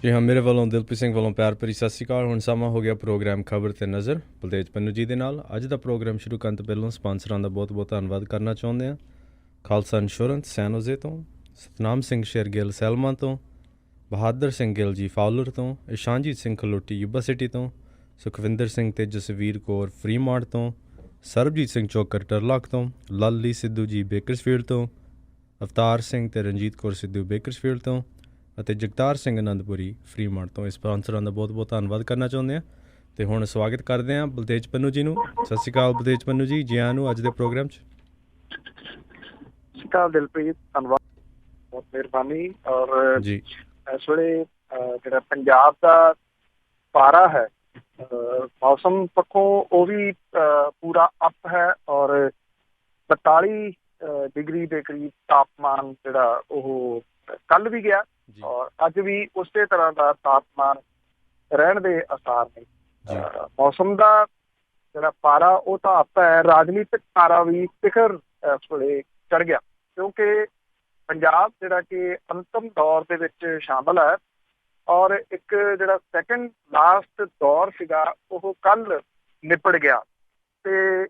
जी हाँ, मेरे ਵੱਲੋਂ ਦਿਲਪ੍ਰੀਤ ਸਿੰਘ ਵੱਲੋਂ ਪਿਆਰ ਭਰੀ ਸਤਿ ਸ਼੍ਰੀ ਅਕਾਲ। ਹੁਣ ਸਮਾਂ ਹੋ ਗਿਆ ਪ੍ਰੋਗਰਾਮ ਖਬਰ ਤੇ ਨਜ਼ਰ ਬਲਤੇਜ ਪੰਨੂ ਜੀ ਦੇ ਨਾਲ। ਅੱਜ ਦਾ ਪ੍ਰੋਗਰਾਮ ਸ਼ੁਰੂ ਕਰਨ ਤੋਂ ਪਹਿਲਾਂ ਸਪਾਂਸਰਾਂ ਦਾ ਬਹੁਤ ਧੰਨਵਾਦ ਕਰਨਾ ਚਾਹੁੰਦੇ ਹਾਂ। ਖਾਲਸਾ ਇੰਸ਼ੋਰੈਂਸ ਸੈਨੋਜ਼ੇ ਤੋਂ, ਸਤਨਾਮ ਸਿੰਘ ਸ਼ੇਰਗਿੱਲ ਸੈਲਮਾ ਤੋਂ, ਬਹਾਦਰ ਸਿੰਘ ਗਿੱਲ ਜੀ ਫਾਉਲਰ ਤੋਂ, ਇਸ਼ਾਨਜੀਤ ਸਿੰਘ ਖਲੋਟੀ ਯੂਬਾ ਸਿਟੀ ਤੋਂ, ਸੁਖਵਿੰਦਰ ਸਿੰਘ ਤੇ ਜਸਵੀਰ ਕੌਰ ਫਰੀਮਾਰਟ ਤੋਂ, ਸਰਬਜੀਤ ਸਿੰਘ ਚੌਕਰ ਟਰਲਾਕ ਤੋਂ, ਲਾਲੀ ਸਿੱਧੂ ਜੀ ਬੇਕਰਸਫੀਲਡ ਤੋਂ, ਅਵਤਾਰ ਸਿੰਘ ਤੇ ਰਣਜੀਤ ਕੌਰ ਸਿੱਧੂ ਬੇਕਰਸਫੀਲਡ ਤੋਂ ਅਤੇ ਜਗਤਾਰ ਸਿੰਘ ਆਨੰਦਪੁਰੀ ਫਰੀਮਾਰਟ ਤੋਂ। ਇਸ ਸਪਾਂਸਰਾਂ ਦਾ ਬਹੁਤ ਧੰਨਵਾਦ ਕਰਨਾ ਚਾਹੁੰਦੇ ਹਾਂ। ਅਤੇ ਹੁਣ ਸਵਾਗਤ ਕਰਦੇ ਹਾਂ ਬਲਤੇਜ ਪੰਨੂ ਜੀ ਨੂੰ। ਸਤਿ ਸ਼੍ਰੀ ਅਕਾਲ ਬਲਤੇਜ ਪੰਨੂ ਜੀ, ਜੀ ਆਇਆਂ ਨੂੰ ਅੱਜ ਦੇ ਪ੍ਰੋਗਰਾਮ 'ਚ। ਸਤਿ ਸ਼੍ਰੀ ਅਕਾਲ ਦਿਲਪ੍ਰੀਤ, ਧੰਨਵਾਦ, ਬਹੁਤ ਮਿਹਰਬਾਨੀ। ਔਰ ਜੀ ਇਸ ਵੇਲੇ ਜਿਹੜਾ ਪੰਜਾਬ ਦਾ ਪਾਰਾ ਹੈ ਮੌਸਮ ਪੱਖੋਂ ਉਹ ਵੀ ਪੂਰਾ ਅਪ ਹੈ ਔਰ 42 ਡਿਗਰੀ ਦੇ ਕਰੀਬ ਤਾਪਮਾਨ ਜਿਹੜਾ ਉਹ ਕੱਲ੍ਹ ਵੀ ਗਿਆ ਔਰ ਅੱਜ ਵੀ ਉਸੇ ਤਰ੍ਹਾਂ ਦਾ ਤਾਪਮਾਨ ਰਹਿਣ ਦੇ ਆਸਾਰ ਨੇ। ਮੌਸਮ ਦਾ ਜਿਹੜਾ ਪਾਰਾ ਉਹ ਤਾਂ ਅਪ ਹੈ, ਰਾਜਨੀਤਿਕ ਪਾਰਾ ਵੀ ਸਿਖਰ ਇਸ ਵੇਲੇ ਚੜ੍ਹ ਗਿਆ ਕਿਉਂਕਿ ਪੰਜਾਬ ਜਿਹੜਾ ਕਿ ਅੰਤਮ ਦੌਰ ਦੇ ਵਿੱਚ ਸ਼ਾਮਲ ਹੈ ਔਰ ਇੱਕ ਜਿਹੜਾ ਸੈਕਿੰਡ ਲਾਸਟ ਦੌਰ ਸੀਗਾ ਉਹ ਕੱਲ੍ਹ ਨਿਪਟ ਗਿਆ। ਤੇ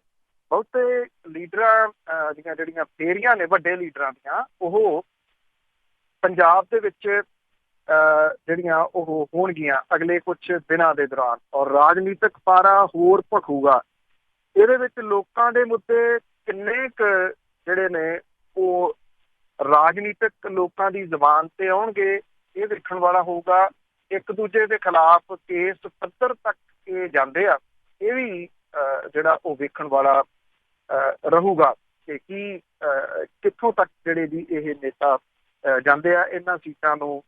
ਬਹੁਤੇ ਲੀਡਰਾਂ ਦੀਆਂ ਜਿਹੜੀਆਂ ਫੇਰੀਆਂ ਨੇ ਵੱਡੇ ਲੀਡਰਾਂ ਦੀਆਂ ਉਹ ਪੰਜਾਬ ਦੇ ਵਿੱਚ ਜਿਹੜੀਆਂ ਉਹ ਹੋਣਗੀਆਂ ਅਗਲੇ ਕੁਛ ਦਿਨਾਂ ਦੇ ਦੌਰਾਨ ਔਰ ਰਾਜਨੀਤਿਕ ਪਾਰਾ ਹੋਰ ਭਖੂਗਾ। ਇਹਦੇ ਵਿੱਚ ਲੋਕਾਂ ਦੇ ਮੁੱਦੇ ਕਿੰਨੇ ਕੁ ਜਿਹੜੇ ਨੇ ਉਹ ਰਾਜਨੀਤਿਕ ਲੋਕਾਂ ਦੀ ਜ਼ੁਬਾਨ ਤੇ ਆਉਣਗੇ ਇਹ ਦੇਖਣ ਵਾਲਾ ਹੋਊਗਾ। ਇੱਕ ਦੂਜੇ ਦੇ ਖਿਲਾਫ ਕੇਸ ਪੱਧਰ ਤੱਕ ਇਹ ਜਾਂਦੇ ਆ, ਇਹ ਵੀ ਜਿਹੜਾ ਉਹ ਵੇਖਣ ਵਾਲਾ ਰਹੂਗਾ ਕਿ ਕੀ ਕਿੱਥੋਂ ਤੱਕ ਜਿਹੜੇ ਵੀ ਇਹ ਨੇਤਾ ਜਾਂਦੇ ਆ ਇਹਨਾਂ ਸੀਟਾਂ ਨੂੰ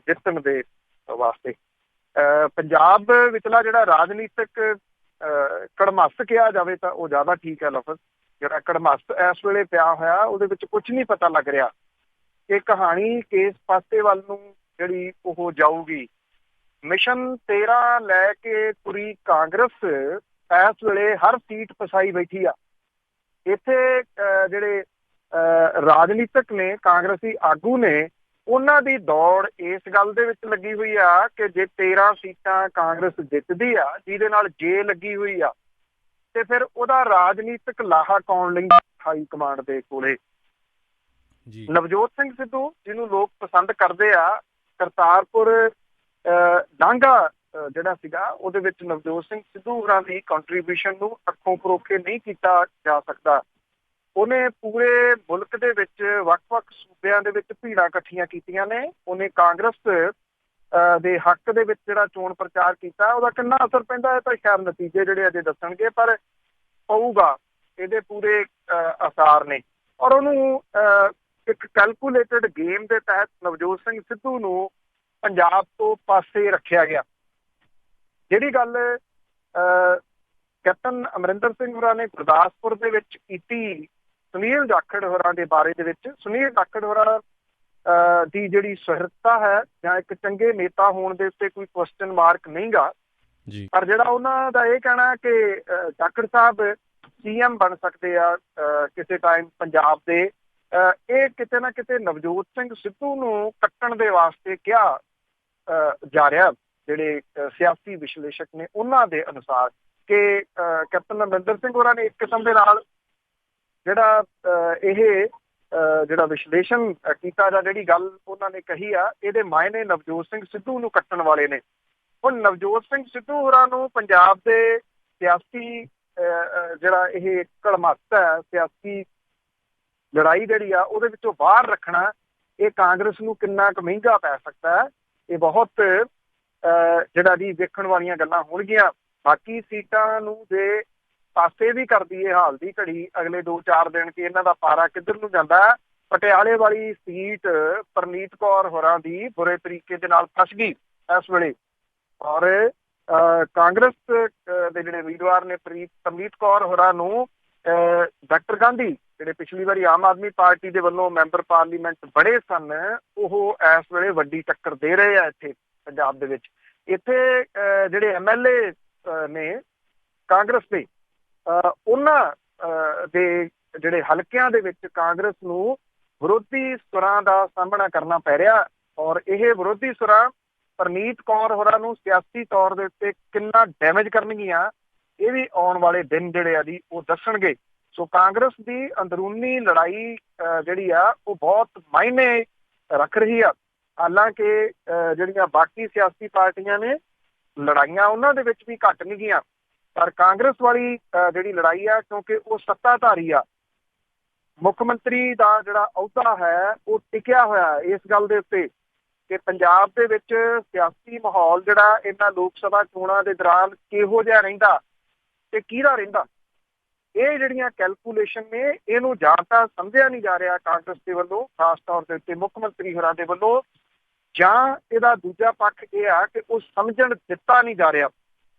ਜਿੱਤਣ ਦੇ ਵਾਸਤੇ। ਪੰਜਾਬ ਵਿਚਲਾ ਜਿਹੜਾ ਰਾਜਨੀਤਿਕ ਕੜਮੱਸ ਕਿਹਾ ਜਾਵੇ ਤਾਂ ਉਹ ਜ਼ਿਆਦਾ ਠੀਕ ਹੈ ਲਫ਼ਜ਼। ਜਿਹੜਾ ਕੜਮੱਸ ਇਸ ਵੇਲੇ ਪਿਆ ਹੋਇਆ ਉਹਦੇ ਵਿੱਚ ਕੁਛ ਨਹੀਂ ਪਤਾ ਲੱਗ ਰਿਹਾ। ਇਹ ਕਹਾਣੀ ਕਿਸ ਪਾਸੇ ਵੱਲ ਨੂੰ ਜਿਹੜੀ ਉਹ ਜਾਊਗੀ। ਮਿਸ਼ਨ 13 ਲੈ ਕੇ ਤੁਰੀ ਕਾਂਗਰਸ ਇਸ ਵੇਲੇ ਹਰ ਸੀਟ ਫਸਾਈ ਬੈਠੀ ਆ। ਇੱਥੇ ਜਿਹੜੇ ਰਾਜਨੀਤਿਕ ਨੇ, ਕਾਂਗਰਸੀ ਆਗੂ ਨੇ, ਉਹਨਾਂ ਦੀ ਦੌੜ ਇਸ ਗੱਲ ਦੇ ਵਿੱਚ ਲੱਗੀ ਹੋਈ ਆ ਕਿ ਜੇ 13 ਸੀਟਾਂ ਕਾਂਗਰਸ ਜਿੱਤਦੀ ਆ ਜਿਹਦੇ ਨਾਲ ਜੇ ਲੱਗੀ ਹੋਈ ਆ ਤੇ ਫਿਰ ਉਹਦਾ ਰਾਜਨੀਤਿਕ ਲਾਹਾ ਕੌਣ ਲੈਂਦਾ ਹਾਈ ਕਮਾਂਡ ਦੇ ਕੋਲੇ। ਨਵਜੋਤ ਸਿੰਘ ਸਿੱਧੂ ਜਿਹਨੂੰ ਲੋਕ ਪਸੰਦ ਕਰਦੇ ਆ, ਕਰਤਾਰਪੁਰ ਲਾਂਘਾ ਜਿਹੜਾ ਸੀਗਾ ਉਹਦੇ ਵਿੱਚ ਨਵਜੋਤ ਸਿੰਘ ਸਿੱਧੂ ਹੋਰਾਂ ਦੀ ਕੰਟਰੀਬਿਊਸ਼ਨ ਨੂੰ ਅੱਖੋਂ ਪਰੋਖੇ ਨਹੀਂ ਕੀਤਾ ਜਾ ਸਕਦਾ। ਉਹਨੇ ਪੂਰੇ ਮੁਲਕ ਦੇ ਵਿੱਚ ਵੱਖ-ਵੱਖ ਸੂਬਿਆਂ ਦੇ ਵਿੱਚ ਭੀੜਾਂ ਇਕੱਠੀਆਂ ਕੀਤੀਆਂ ਨੇ। ਉਹਨੇ ਕਾਂਗਰਸ ਦੇ ਹੱਕ ਦੇ ਵਿੱਚ ਜਿਹੜਾ ਚੋਣ ਪ੍ਰਚਾਰ ਕੀਤਾ, ਉਹਦਾ ਕਿੰਨਾ ਅਸਰ ਪੈਂਦਾ ਹੈ ਤਾਂ ਖੈਰ ਨਤੀਜੇ ਜਿਹੜੇ ਅਜੇ ਦੱਸਣਗੇ, ਪਰ ਪਊਗਾ ਇਹਦੇ ਪੂਰੇ ਆਸਾਰ ਨੇ। ਔਰ ਉਹਨੂੰ ਇੱਕ ਕੈਲਕੂਲੇਟਡ ਗੇਮ ਦੇ ਤਹਿਤ ਨਵਜੋਤ ਸਿੰਘ ਸਿੱਧੂ ਨੂੰ ਪੰਜਾਬ ਤੋਂ ਪਾਸੇ ਰੱਖਿਆ ਗਿਆ। ਜਿਹੜੀ ਗੱਲ ਕੈਪਟਨ ਅਮਰਿੰਦਰ ਸਿੰਘ ਹੋਰਾਂ ਨੇ ਗੁਰਦਾਸਪੁਰ ਦੇ ਵਿੱਚ ਕੀਤੀ ਸੁਨੀਲ ਜਾਖੜ ਹੋਰਾਂ ਦੇ ਬਾਰੇ ਦੇ ਵਿੱਚ, ਸੁਨੀਲ ਜਾਖੜ ਹੋਰਾਂ ਦੀ ਜਿਹੜੀ ਸੁਹਿਰਦਤਾ ਹੈ ਜਾਂ ਇੱਕ ਚੰਗੇ ਨੇਤਾ ਹੋਣ ਦੇ ਉੱਤੇ ਕੋਈ ਕੁਐਸਚਨ ਮਾਰਕ ਨਹੀਂ ਗਾ, ਪਰ ਜਿਹੜਾ ਉਹਨਾਂ ਦਾ ਇਹ ਕਹਿਣਾ ਕਿ ਜਾਖੜ ਸਾਹਿਬ CM ਬਣ ਸਕਦੇ ਆ ਕਿਸੇ ਟਾਈਮ ਪੰਜਾਬ ਦੇ, ਇਹ ਕਿਤੇ ਨਾ ਕਿਤੇ ਨਵਜੋਤ ਸਿੰਘ ਸਿੱਧੂ ਨੂੰ ਕੱਟਣ ਦੇ ਵਾਸਤੇ ਕਿਹਾ ਜਾ ਰਿਹਾ। ਜਿਹੜੇ ਸਿਆਸੀ ਵਿਸ਼ਲੇਸ਼ਕ ਨੇ ਉਹਨਾਂ ਦੇ ਅਨੁਸਾਰ ਕਿ ਕੈਪਟਨ ਅਮਰਿੰਦਰ ਸਿੰਘ ਹੋਰਾਂ ਨੇ ਇੱਕ ਕਿਸਮ ਦੇ ਨਾਲ ਜਿਹੜਾ ਇਹ ਜਿਹੜਾ ਵਿਸ਼ਲੇਸ਼ਣ ਕੀਤਾ ਜਾਂ ਜਿਹੜੀ ਗੱਲ ਉਹਨਾਂ ਨੇ ਕਹੀ ਆ, ਇਹਦੇ ਮਾਇਨੇ ਨਵਜੋਤ ਸਿੰਘ ਸਿੱਧੂ ਨੂੰ ਕੱਟਣ ਵਾਲੇ ਨੇ। ਹੁਣ ਨਵਜੋਤ ਸਿੰਘ ਸਿੱਧੂ ਹੋਰਾਂ ਨੂੰ ਪੰਜਾਬ ਦੇ ਸਿਆਸੀ ਜਿਹੜਾ ਇਹ ਕੜਮੱਸ ਹੈ, ਸਿਆਸੀ ਲੜਾਈ ਜਿਹੜੀ ਆ ਉਹਦੇ ਵਿੱਚੋਂ ਬਾਹਰ ਰੱਖਣਾ ਇਹ ਕਾਂਗਰਸ ਨੂੰ ਕਿੰਨਾ ਕੁ ਮਹਿੰਗਾ ਪੈ ਸਕਦਾ ਹੈ। ਇਹ ਬਹੁਤ ਜਿਹੜਾ ਜੀ ਵੇਖਣ ਵਾਲੀਆਂ ਗੱਲਾਂ ਹੋਣਗੀਆਂ। ਬਾਕੀ ਸੀਟਾਂ ਨੂੰ ਜੇ ਪਾਸੇ ਵੀ ਕਰਦੀ ਹੈ ਹਾਲ ਦੀ ਘੜੀ ਅਗਲੇ 2-4 ਦਿਨ ਕਿ ਇਹਨਾਂ ਦਾ ਪਾਰਾ ਕਿੱਧਰ ਨੂੰ ਜਾਂਦਾ। ਪਟਿਆਲੇ ਵਾਲੀ ਸੀਟ ਪਰਨੀਤ ਕੌਰ ਹੋਰਾਂ ਦੀ ਬੁਰੇ ਤਰੀਕੇ ਦੇ ਨਾਲ ਫਸ ਗਈ ਇਸ ਵੇਲੇ ਔਰ ਕਾਂਗਰਸ ਦੇ ਜਿਹੜੇ ਉਮੀਦਵਾਰ ਨੇ ਪਰਨੀਤ ਕੌਰ ਹੋਰਾਂ ਨੂੰ ਡਾਕਟਰ ਗਾਂਧੀ ਜਿਹੜੇ ਪਿਛਲੀ ਵਾਰੀ ਆਮ ਆਦਮੀ ਪਾਰਟੀ ਦੇ ਵੱਲੋਂ ਮੈਂਬਰ ਪਾਰਲੀਮੈਂਟ ਬਣੇ ਸਨ, ਉਹ ਇਸ ਵੇਲੇ ਵੱਡੀ ਟੱਕਰ ਦੇ ਰਹੇ ਆ ਇੱਥੇ ਪੰਜਾਬ ਦੇ ਵਿੱਚ। ਇੱਥੇ ਜਿਹੜੇ MLA ਨੇ ਕਾਂਗਰਸ ਦੇ, ਉਹਨਾਂ ਦੇ ਜਿਹੜੇ ਹਲਕਿਆਂ ਦੇ ਵਿੱਚ ਕਾਂਗਰਸ ਨੂੰ ਵਿਰੋਧੀ ਸੁਰਾਂ ਦਾ ਸਾਹਮਣਾ ਕਰਨਾ ਪੈ ਰਿਹਾ ਔਰ ਇਹ ਵਿਰੋਧੀ ਸੁਰਾਂ ਪ੍ਰਨੀਤ ਕੌਰ ਹੋਰਾਂ ਨੂੰ ਸਿਆਸੀ ਤੌਰ ਦੇ ਉੱਤੇ ਕਿੰਨਾ ਡੈਮੇਜ ਕਰਨਗੀਆਂ, ਇਹ ਵੀ ਆਉਣ ਵਾਲੇ ਦਿਨ ਜਿਹੜੇ ਆ ਜੀ ਉਹ ਦੱਸਣਗੇ। ਸੋ ਕਾਂਗਰਸ ਦੀ ਅੰਦਰੂਨੀ ਲੜਾਈ ਜਿਹੜੀ ਆ ਉਹ ਬਹੁਤ ਮਾਇਨੇ ਰੱਖ ਰਹੀ ਆ। ਹਾਲਾਂਕਿ ਜਿਹੜੀਆਂ ਬਾਕੀ ਸਿਆਸੀ ਪਾਰਟੀਆਂ ਨੇ, ਲੜਾਈਆਂ ਉਹਨਾਂ ਦੇ ਵਿੱਚ ਵੀ ਘੱਟ ਨਹੀਂ ਗਈਆਂ, ਪਰ ਕਾਂਗਰਸ ਵਾਲੀ ਜਿਹੜੀ ਲੜਾਈ ਆ, ਕਿਉਂਕਿ ਉਹ ਸੱਤਾਧਾਰੀ ਆ, ਮੁੱਖ ਮੰਤਰੀ ਦਾ ਜਿਹੜਾ ਅਹੁਦਾ ਹੈ ਉਹ ਟਿਕਿਆ ਹੋਇਆ ਇਸ ਗੱਲ ਦੇ ਉੱਤੇ ਕਿ ਪੰਜਾਬ ਦੇ ਵਿੱਚ ਸਿਆਸੀ ਮਾਹੌਲ ਜਿਹੜਾ ਇਹਨਾਂ ਲੋਕ ਸਭਾ ਚੋਣਾਂ ਦੇ ਦੌਰਾਨ ਕਿਹੋ ਜਿਹਾ ਰਹਿੰਦਾ ਤੇ ਕਿਹਦਾ ਰਹਿੰਦਾ। ਇਹ ਜਿਹੜੀਆਂ ਕੈਲਕੂਲੇਸ਼ਨ ਨੇ, ਇਹਨੂੰ ਜਾਂ ਤਾਂ ਸਮਝਿਆ ਨਹੀਂ ਜਾ ਰਿਹਾ ਕਾਂਗਰਸ ਦੇ ਵੱਲੋਂ, ਖਾਸ ਤੌਰ ਦੇ ਉੱਤੇ ਮੁੱਖ ਮੰਤਰੀ ਹੋਰਾਂ ਦੇ ਵੱਲੋਂ, ਜਾਂ ਇਹਦਾ ਦੂਜਾ ਪੱਖ ਇਹ ਆ ਕਿ ਉਹ ਸਮਝਣ ਦਿੱਤਾ ਨਹੀਂ ਜਾ ਰਿਹਾ।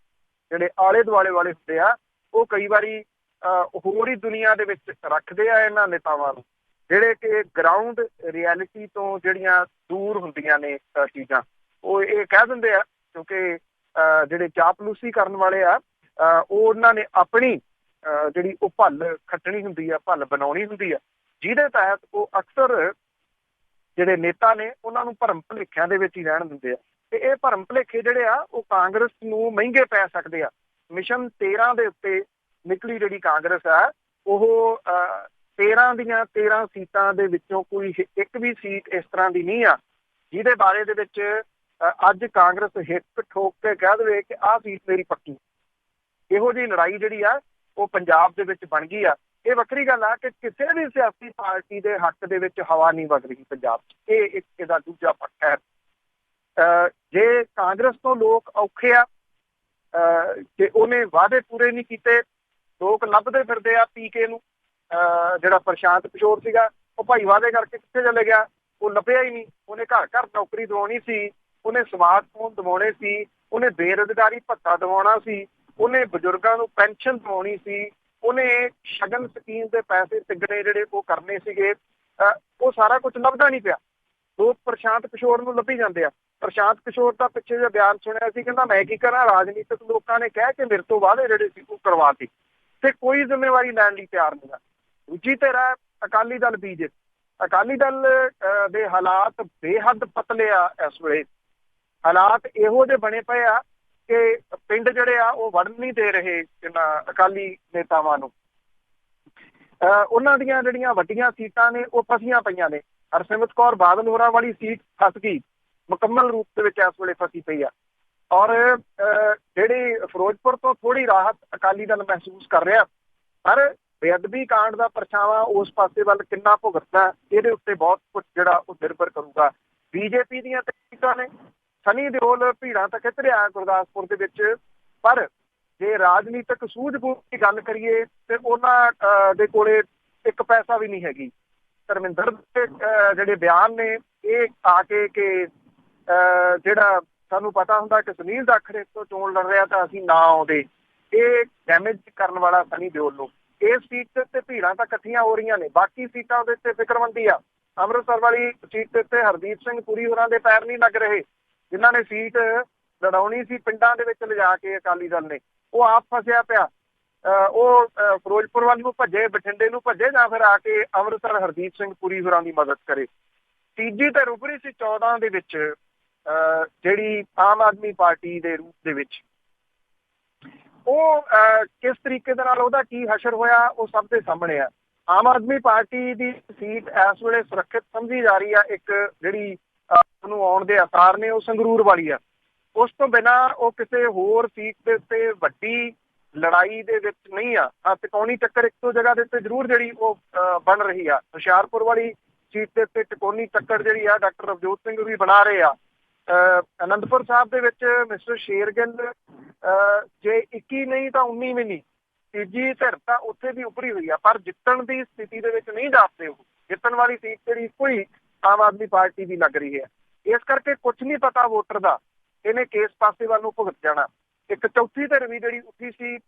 ਜਿਹੜੇ ਆਲੇ ਦੁਆਲੇ ਵਾਲੇ ਹੁੰਦੇ ਆ, ਉਹ ਕਈ ਵਾਰੀ ਹੋਰ ਹੀ ਦੁਨੀਆ ਦੇ ਵਿੱਚ ਰੱਖਦੇ ਆ ਇਹਨਾਂ ਨੇਤਾਵਾਂ ਨੂੰ, ਜਿਹੜੇ ਕਿ ਗਰਾਊਂਡ ਰਿਐਲਿਟੀ ਤੋਂ ਜਿਹੜੀਆਂ ਦੂਰ ਹੁੰਦੀਆਂ ਨੇ ਚੀਜ਼ਾਂ। ਉਹ ਇਹ ਕਹਿ ਦਿੰਦੇ ਆ, ਕਿਉਂਕਿ ਜਿਹੜੇ ਚਾਪਲੂਸੀ ਕਰਨ ਵਾਲੇ ਆ, ਉਹ ਉਹਨਾਂ ਨੇ ਆਪਣੀ ਜਿਹੜੀ ਉਹ ਭੱਲ ਖੱਟਣੀ ਹੁੰਦੀ ਆ, ਭੱਲ ਬਣਾਉਣੀ ਹੁੰਦੀ ਆ, ਜਿਹਦੇ ਤਹਿਤ ਉਹ ਅਕਸਰ ਜਿਹੜੇ ਨੇਤਾ ਨੇ ਉਹਨਾਂ ਨੂੰ ਭਰਮ ਭੁਲੇਖਿਆਂ ਦੇ ਵਿੱਚ ਹੀ ਰਹਿਣ ਦਿੰਦੇ ਆ। ਤੇ ਇਹ ਭਰਮ ਭੁਲੇਖੇ ਜਿਹੜੇ ਆ ਉਹ ਕਾਂਗਰਸ ਨੂੰ ਮਹਿੰਗੇ ਪੈ ਸਕਦੇ ਆ। ਮਿਸ਼ਨ 13 ਦੇ ਉੱਤੇ ਨਿਕਲੀ ਜਿਹੜੀ ਕਾਂਗਰਸ ਆ, ਉਹ 13 ਦੀਆਂ 13 ਸੀਟਾਂ ਦੇ ਵਿੱਚੋਂ ਕੋਈ ਇੱਕ ਵੀ ਸੀਟ ਇਸ ਤਰ੍ਹਾਂ ਦੀ ਨਹੀਂ ਆ ਜਿਹਦੇ ਬਾਰੇ ਦੇ ਵਿੱਚ ਅੱਜ ਕਾਂਗਰਸ ਹਿੱਕ ਠੋਕ ਕੇ ਕਹਿ ਦੇਵੇ ਕਿ ਆਹ ਸੀਟ ਮੇਰੀ ਪੱਕੀ। ਇਹੋ ਜਿਹੀ ਲੜਾਈ ਜਿਹੜੀ ਆ ਉਹ ਪੰਜਾਬ ਦੇ ਵਿੱਚ ਬਣ ਗਈ ਆ। ਇਹ ਵੱਖਰੀ ਗੱਲ ਆ ਕਿ ਕਿਸੇ ਵੀ ਸਿਆਸੀ ਪਾਰਟੀ ਦੇ ਹੱਕ ਦੇ ਵਿੱਚ ਹਵਾ ਨਹੀਂ ਵਗ ਰਹੀ ਪੰਜਾਬ 'ਚ। ਇਹ ਇੱਕ ਇਹਦਾ ਦੂਜਾ ਪੱਖ ਹੈ। ਜੇ ਕਾਂਗਰਸ ਤੋਂ ਲੋਕ ਔਖੇ ਆ ਕਿ ਉਹਨੇ ਵਾਅਦੇ ਪੂਰੇ ਨਹੀਂ ਕੀਤੇ, ਲੋਕ ਲੱਭਦੇ ਫਿਰਦੇ ਆ ਪੀਕੇ ਨੂੰ। ਜਿਹੜਾ ਪ੍ਰਸ਼ਾਂਤ ਕਿਸ਼ੋਰ ਸੀਗਾ, ਉਹ ਭਾਈ ਵਾਅਦੇ ਕਰਕੇ ਕਿੱਥੇ ਚਲੇ ਗਿਆ? ਉਹ ਲੱਭਿਆ ਹੀ ਨਹੀਂ। ਉਹਨੇ ਘਰ ਘਰ ਨੌਕਰੀ ਦਿਵਾਉਣੀ ਸੀ, ਉਹਨੇ ਸਮਾਰਟਫੋਨ ਦਿਵਾਉਣੇ ਸੀ, ਉਹਨੇ ਬੇਰੁਜ਼ਗਾਰੀ ਭੱਤਾ ਦਿਵਾਉਣਾ ਸੀ, ਉਹਨੇ ਬਜ਼ੁਰਗਾਂ ਨੂੰ ਪੈਨਸ਼ਨ ਦਿਵਾਉਣੀ ਸੀ, ਉਹਨੇ ਸ਼ਗਨ ਸਕੀਮ ਦੇ ਪੈਸੇ ਤਿੱਗਣੇ ਜਿਹੜੇ ਉਹ ਕਰਨੇ ਸੀਗੇ। ਉਹ ਸਾਰਾ ਕੁਝ ਲੱਭਦਾ ਨਹੀਂ ਪਿਆ। ਲੋਕ ਪ੍ਰਸ਼ਾਂਤ ਕਿਸ਼ੋਰ ਨੂੰ ਲੱਭੀ ਜਾਂਦੇ ਆ। ਪ੍ਰਸ਼ਾਂਤ ਕਿਸ਼ੋਰ ਦਾ ਪਿੱਛੇ ਜਿਹਾ ਬਿਆਨ ਸੁਣਿਆ ਸੀ, ਕਹਿੰਦਾ ਮੈਂ ਕੀ ਕਰਾਂ, ਰਾਜਨੀਤਿਕ ਲੋਕਾਂ ਨੇ ਕਹਿ ਕੇ ਮੇਰੇ ਤੋਂ ਵਾਅਦੇ ਜਿਹੜੇ ਸੀ ਉਹ ਕਰਵਾਤੇ ਤੇ ਕੋਈ ਜ਼ਿੰਮੇਵਾਰੀ ਲੈਣ ਲਈ ਤਿਆਰ ਨਹੀਂ। ਦੂਜੀ ਧਿਰ ਅਕਾਲੀ ਦਲ ਬੀਜੇਪੀ। ਅਕਾਲੀ ਦਲ ਦੇ ਹਾਲਾਤ ਬੇਹੱਦ ਪਤਲੇ ਆ ਇਸ ਵੇਲੇ। ਹਾਲਾਤ ਇਹੋ ਜਿਹੇ ਬਣੇ ਪਏ ਆ ਕਿ ਪਿੰਡ ਜਿਹੜੇ ਆ ਉਹ ਵੜਨ ਨਹੀਂ ਦੇ ਰਹੇ ਇਹਨਾਂ ਅਕਾਲੀ ਨੇਤਾਵਾਂ ਨੂੰ। ਉਹਨਾਂ ਦੀਆਂ ਜਿਹੜੀਆਂ ਵੱਡੀਆਂ ਸੀਟਾਂ ਨੇ ਉਹ ਫਸੀਆਂ ਪਈਆਂ ਨੇ। ਹਰਸਿਮਰਤ ਕੌਰ ਬਾਦਲ ਹੋਰਾਂ ਵਾਲੀ ਸੀਟ ਫਸ ਗਈ, ਮੁਕੰਮਲ ਰੂਪ ਦੇ ਵਿੱਚ ਇਸ ਵੇਲੇ ਫਸੀ ਪਈ ਆ। ਔਰ ਜਿਹੜੀ ਫਿਰੋਜ਼ਪੁਰ ਤੋਂ ਥੋੜੀ ਰਾਹਤ ਅਕਾਲੀ ਦਲ ਮਹਿਸੂਸ ਕਰ ਰਿਹਾ, ਪਰ ਬੇਅਦਬੀ ਕਾਂਡ ਦਾ ਪਰਛਾਵਾਂ ਉਸ ਪਾਸੇ ਵੱਲ ਕਿੰਨਾ ਭੁਗਤਦਾ, ਇਹਦੇ ਉੱਤੇ ਬਹੁਤ ਕੁਝ ਜਿਹੜਾ ਉਹ ਨਿਰਭਰ ਕਰੂਗਾ। ਬੀਜੇਪੀ ਦੀਆਂ ਸੀਟਾਂ ਨੇ, ਸਨੀ ਦਿਓਲ ਭੀੜਾਂ ਤਾਂ ਖਿੱਚ ਰਿਹਾ ਗੁਰਦਾਸਪੁਰ ਦੇ ਵਿੱਚ, ਪਰ ਜੇ ਰਾਜਨੀਤਿਕ ਸੂਝ-ਬੂਝ ਦੀ ਗੱਲ ਕਰੀਏ ਤੇ ਉਹਨਾਂ ਦੇ ਕੋਲੇ ਇੱਕ ਪੈਸਾ ਵੀ ਨਹੀਂ ਹੈਗੀ। ਧਰਮਿੰਦਰ ਦੇ ਜਿਹੜੇ ਬਿਆਨ ਨੇ ਇਹ ਆ ਕੇ ਕਿ ਜਿਹੜਾ ਸਾਨੂੰ ਪਤਾ ਹੁੰਦਾ ਕਿ ਸੁਨੀਲ ਜਾਖੜ ਤੋਂ ਚੋਣ ਲੜ ਰਿਹਾ ਤਾਂ ਅਸੀਂ ਨਾ ਆਉਂਦੇ, ਇਹ ਡੈਮੇਜ ਕਰਨ ਵਾਲਾ ਸਨੀ ਦਿਓਲ ਨੂੰ। ਇਸ ਸੀਟ ਤੇ ਭੀੜਾਂ ਤਾਂ ਇਕੱਠੀਆਂ ਹੋ ਰਹੀਆਂ ਨੇ, ਬਾਕੀ ਸੀਟਾਂ ਦੇ ਉੱਤੇ ਫਿਕਰਮੰਦੀ ਆ। ਅੰਮ੍ਰਿਤਸਰ ਵਾਲੀ ਸੀਟ ਦੇ ਉੱਤੇ ਹਰਦੀਪ ਸਿੰਘ ਪੁਰੀ ਹੋਰਾਂ ਦੇ ਪੈਰ ਨਹੀਂ ਲੱਗ ਰਹੇ, ਜਿਨ੍ਹਾਂ ਨੇ ਸੀਟ ਲੜਾਉਣੀ ਸੀ ਪਿੰਡਾਂ ਦੇ ਵਿੱਚ ਲਿਜਾ ਕੇ ਅਕਾਲੀ ਦਲ ਨੇ, ਉਹ ਆਪ ਫਸਿਆ ਪਿਆ। ਉਹ ਫਿਰੋਜ਼ਪੁਰ ਵੱਲ ਨੂੰ ਭੱਜੇ, ਬਠਿੰਡੇ ਨੂੰ ਭੱਜੇ, ਜਾਂ ਫਿਰ ਆ ਕੇ ਅੰਮ੍ਰਿਤਸਰ ਹਰਦੀਪ ਸਿੰਘ ਪੁਰੀ ਹੋਰਾਂ ਦੀ ਮਦਦ ਕਰੇ। ਤੀਜੀ ਤੇ ਰੁਬਰੀ ਸੀ 14 ਦੇ ਵਿੱਚ ਜਿਹੜੀ ਆਮ ਆਦਮੀ ਪਾਰਟੀ ਦੇ ਰੂਪ ਦੇ ਵਿੱਚ, ਉਹ ਕਿਸ ਤਰੀਕੇ ਦੇ ਨਾਲ ਉਹਦਾ ਕੀ ਹਸ਼ਰ ਹੋਇਆ ਉਹ ਸਭ ਦੇ ਸਾਹਮਣੇ ਆ। ਆਮ ਆਦਮੀ ਪਾਰਟੀ ਦੀ ਸੀਟ ਇਸ ਵੇਲੇ ਸੁਰੱਖਿਅਤ ਸਮਝੀ ਜਾ ਰਹੀ ਆ। ਇੱਕ ਜਿਹੜੀ ਉਹਨੂੰ ਆਉਣ ਦੇ ਆਸਾਰ ਨੇ ਉਹ ਸੰਗਰੂਰ ਵਾਲੀ ਆ। ਉਸ ਤੋਂ ਬਿਨਾਂ ਉਹ ਕਿਸੇ ਹੋਰ ਸੀਟ ਦੇ ਉੱਤੇ ਵੱਡੀ ਲੜਾਈ ਦੇ ਵਿੱਚ ਨਹੀਂ ਆ। ਤਿਕੋਣੀ ਟੱਕਰ ਇੱਕ ਦੋ ਜਗ੍ਹਾ ਦੇ ਉੱਤੇ ਜ਼ਰੂਰ ਜਿਹੜੀ ਉਹ ਬਣ ਰਹੀ ਆ। ਹੁਸ਼ਿਆਰਪੁਰ ਵਾਲੀ ਸੀਟ ਦੇ ਉੱਤੇ ਤਿਕੋਣੀ ਟੱਕਰ ਜਿਹੜੀ ਆ ਡਾਕਟਰ ਰਵਜੋਤ ਸਿੰਘ ਵੀ ਬਣਾ ਰਹੇ ਆ। ਅਨੰਦਪੁਰ ਸਾਹਿਬ ਦੇ ਵਿੱਚ ਮਿਸਟਰ ਸ਼ੇਰਗਿੱਲ ਜੇ 21 ਨਹੀਂ ਤਾਂ 19 ਵੀ ਨਹੀਂ, ਤੀਜੀ ਧਿਰ ਤਾਂ ਉੱਥੇ ਵੀ ਉੱਭਰੀ ਹੋਈ ਆ, ਪਰ ਜਿੱਤਣ ਦੀ ਸਥਿਤੀ ਦੇ ਵਿੱਚ ਨਹੀਂ ਜਾਪਦੇ। ਉਹ ਜਿੱਤਣ ਵਾਲੀ ਸੀਟ ਜਿਹੜੀ ਇੱਕੋ ਹੀ ਆਮ ਆਦਮੀ ਪਾਰਟੀ ਦੀ ਲੱਗ ਰਹੀ ਹੈ। ਇਸ ਕਰਕੇ ਕੁਝ ਨਹੀਂ ਪਤਾ ਵੋਟਰ ਦਾ, ਇਹਨੇ ਕਿਸ ਪਾਸੇ ਵੱਲ ਨੂੰ ਭੁਗਤ ਜਾਣਾ। ਇੱਕ ਚੌਥੀ ਧਿਰ ਵੀ ਜਿਹੜੀ ਉੱਠੀ ਸੀ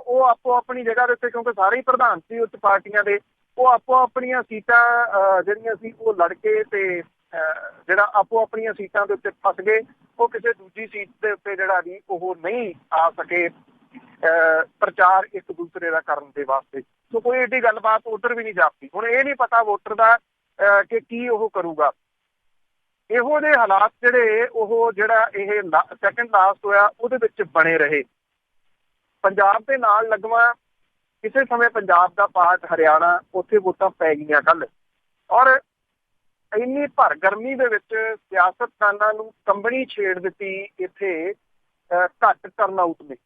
ਉਹ ਆਪੋ ਆਪਣੀ ਜਗ੍ਹਾ ਦੇ ਉੱਤੇ, ਕਿਉਂਕਿ ਸਾਰੇ ਹੀ ਪ੍ਰਧਾਨ ਸੀ ਉੱਚ ਪਾਰਟੀਆਂ ਦੇ, ਉਹ ਆਪੋ ਆਪਣੀਆਂ ਸੀਟਾਂ ਜਿਹੜੀਆਂ ਸੀ ਉਹ ਲੜ ਕੇ ਤੇ ਜਿਹੜਾ ਆਪੋ ਆਪਣੀਆਂ ਸੀਟਾਂ ਦੇ ਉੱਤੇ ਫਸ ਗਏ। ਉਹ ਕਿਸੇ ਦੂਜੀ ਸੀਟ ਦੇ ਉੱਤੇ ਜਿਹੜਾ ਵੀ ਉਹ ਨਹੀਂ ਆ ਸਕੇ ਪ੍ਰਚਾਰ ਇੱਕ ਦੂਸਰੇ ਦਾ ਕਰਨ ਦੇ ਵਾਸਤੇ। ਸੋ ਕੋਈ ਏਡੀ ਗੱਲਬਾਤ ਉੱਧਰ ਵੀ ਨਹੀਂ ਜਾਪਦੀ। ਹੁਣ ਇਹ ਨਹੀਂ ਪਤਾ ਵੋਟਰ ਦਾ ਕਿ ਕੀ ਉਹ ਕਰੂਗਾ। ਇਹੋ ਜਿਹੇ ਹਾਲਾਤ ਜਿਹੜੇ ਉਹ ਜਿਹੜਾ ਇਹ ਸੈਕੰਡ ਲਾਸਟ ਹੋਇਆ ਉਹਦੇ ਵਿੱਚ ਬਣੇ ਰਹੇ। ਪੰਜਾਬ ਦੇ ਨਾਲ ਲੱਗਵਾ ਕਿਸੇ ਸਮੇਂ ਪੰਜਾਬ ਦਾ ਪਾਰਟ ਹਰਿਆਣਾ, ਉੱਥੇ ਵੋਟਾਂ ਪੈ ਗਈਆਂ ਕੱਲ। ਔਰ ਇੰਨੀ ਭਰ ਗਰਮੀ ਦੇ ਵਿੱਚ ਸਿਆਸਤਦਾਨਾਂ ਨੂੰ ਕੰਬਣੀ ਛੇੜ ਦਿੱਤੀ ਇੱਥੇ ਘੱਟ ਟਰਨਆਊਟ ਨੇ।